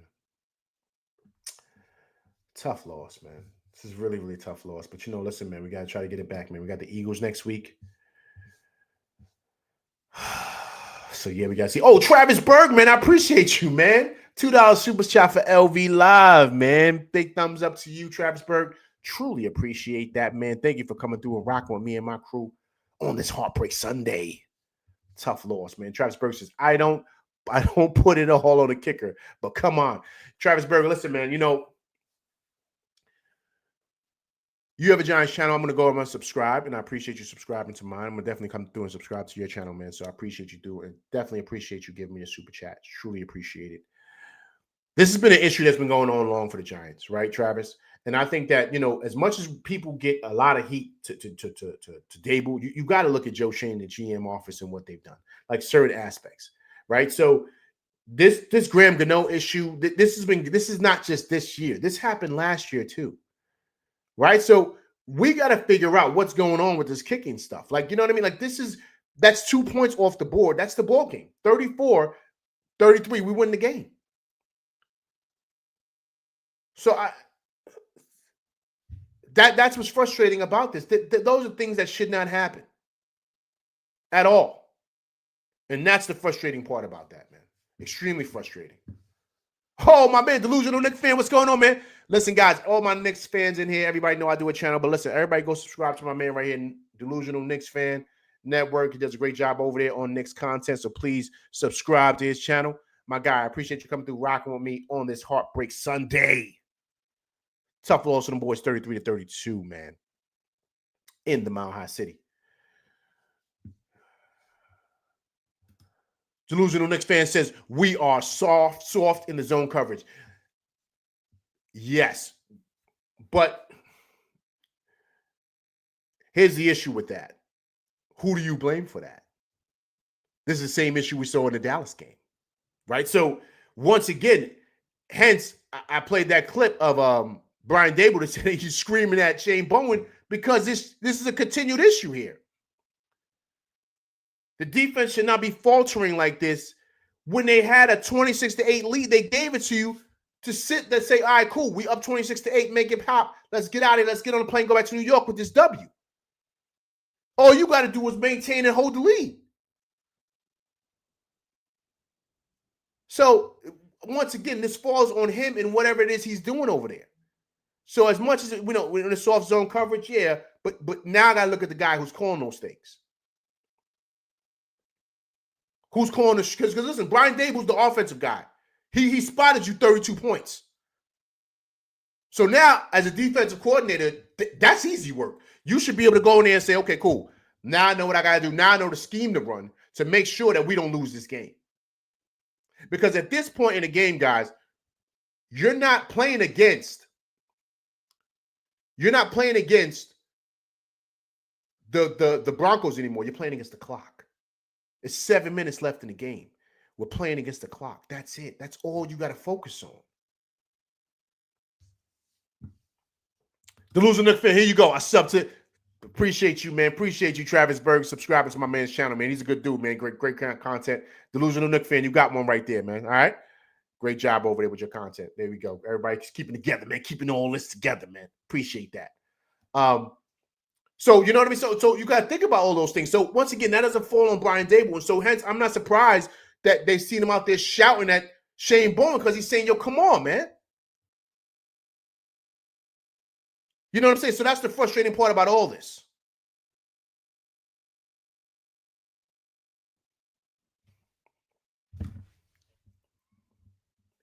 Tough loss, man. This is really, really tough loss. But, listen, man, we got to try to get it back, man. We got the Eagles next week. So, yeah, we got to see. Oh, Travis Bergman, I appreciate you, man. $2 super chat for LV Live, man. Big thumbs up to you, Travis Berg. Truly appreciate that, man. Thank you for coming through and rocking with me and my crew on this Heartbreak Sunday. Tough loss, man. Travis Berg says, I don't put it all on the kicker, but come on. Travis Berger, listen, man, you have a Giants channel. I'm going to go and subscribe, and I appreciate you subscribing to mine. I'm going to definitely come through and subscribe to your channel, man, so I appreciate you doing it. Definitely appreciate you giving me a super chat. Truly appreciate it. This has been an issue that's been going on long for the Giants, right, Travis? And I think that, as much as people get a lot of heat to Dable, you got to look at Joe Shane, the GM office, and what they've done, like certain aspects. Right. So this Graham Gano issue, this is not just this year. This happened last year too. Right. So we got to figure out what's going on with this kicking stuff. Like, you know what I mean? Like that's 2 points off the board. That's the ball game. 34-33. We win the game. So that's what's frustrating about this. Those are things that should not happen at all. And that's the frustrating part about that, man. Extremely frustrating. Oh, my man, Delusional Knicks fan, what's going on, man? Listen, guys, all my Knicks fans in here, everybody know I do a channel, but listen, everybody go subscribe to my man right here, Delusional Knicks Fan Network. He does a great job over there on Knicks content, so please subscribe to his channel. My guy, I appreciate you coming through rocking with me on this Heartbreak Sunday. Tough loss to them boys, 33-32, man, in the Mile High City. Delusional Knicks fan says, we are soft in the zone coverage. Yes, but here's the issue with that. Who do you blame for that? This is the same issue we saw in the Dallas game, right? So once again, hence I played that clip of Brian Dable that said he's screaming at Shane Bowen because this is a continued issue here. The defense should not be faltering like this. When they had a 26-8 lead, they gave it to you to sit there and say, all right, cool, we up 26-8, make it pop. Let's get out of here. Let's get on the plane, go back to New York with this W. All you got to do is maintain and hold the lead. So, once again, this falls on him and whatever it is he's doing over there. So, as much as, we're in the soft zone coverage, yeah, but now I got to look at the guy who's calling those things. Who's calling the – because listen, Brian Dable's the offensive guy. He spotted you 32 points. So now, as a defensive coordinator, that's easy work. You should be able to go in there and say, okay, cool. Now I know what I got to do. Now I know the scheme to run to make sure that we don't lose this game. Because at this point in the game, guys, you're not playing against the Broncos anymore. You're playing against the clock. It's 7 minutes left in the game. We're playing against the clock. That's it. That's all you got to focus on. The Loser Nook fan, here you go. I subbed to. Appreciate you, man. Appreciate you, Travis Berg, subscribing to my man's channel, man. He's a good dude, man. Great content. Delusional Nook fan, you got one right there, man. All right? Great job over there with your content. There we go. Everybody's keeping together, man. Keeping all this together, man. Appreciate that. So, you know what I mean? So you got to think about all those things. So, once again, that doesn't fall on Brian Dable. And so, hence, I'm not surprised that they've seen him out there shouting at Shane Bowen because he's saying, yo, come on, man. You know what I'm saying? So that's the frustrating part about all this.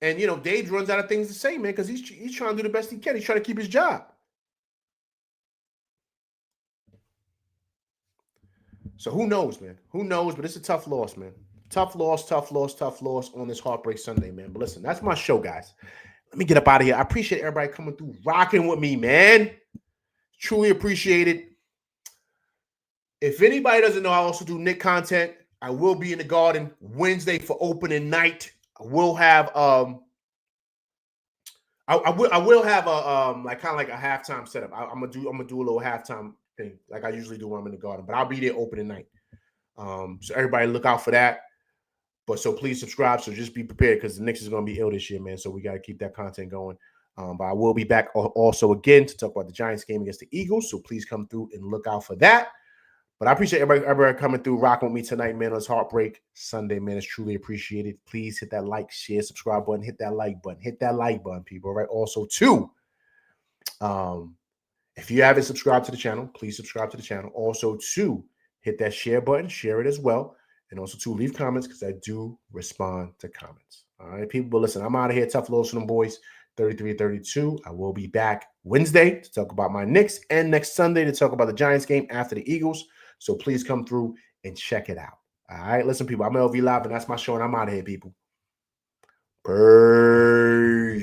And, Dave runs out of things to say, man, because he's trying to do the best he can. He's trying to keep his job. So who knows, man? Who knows? But it's a tough loss, man. Tough loss on this Heartbreak Sunday, man. But listen, that's my show, guys. Let me get up out of here. I appreciate everybody coming through, rocking with me, man. Truly appreciate it. If anybody doesn't know, I also do Knick content. I will be in the Garden Wednesday for opening night. I will have I will have a kind of like a halftime setup. I'm gonna do a little halftime thing like I usually do when I'm in the Garden, but I'll be there opening night. So everybody look out for that. But so please subscribe. So just be prepared because the Knicks is gonna be ill this year, man. So we got to keep that content going. But I will be back also again to talk about the Giants game against the Eagles. So please come through and look out for that. But I appreciate everybody coming through, rocking with me tonight, man. On this Heartbreak Sunday, man. It's truly appreciated. Please hit that like, share, subscribe button, hit that like button. Hit that like button, people. All right. Also, too, if you haven't subscribed to the channel, please subscribe to the channel. Also, too, hit that share button, share it as well. And also, too, leave comments because I do respond to comments. All right, people. But listen, I'm out of here. Tough loss from them boys. 33-32. I will be back Wednesday to talk about my Knicks and next Sunday to talk about the Giants game after the Eagles. So please come through and check it out. All right, listen, people. I'm LV Live, and that's my show, and I'm out of here, people. Peace.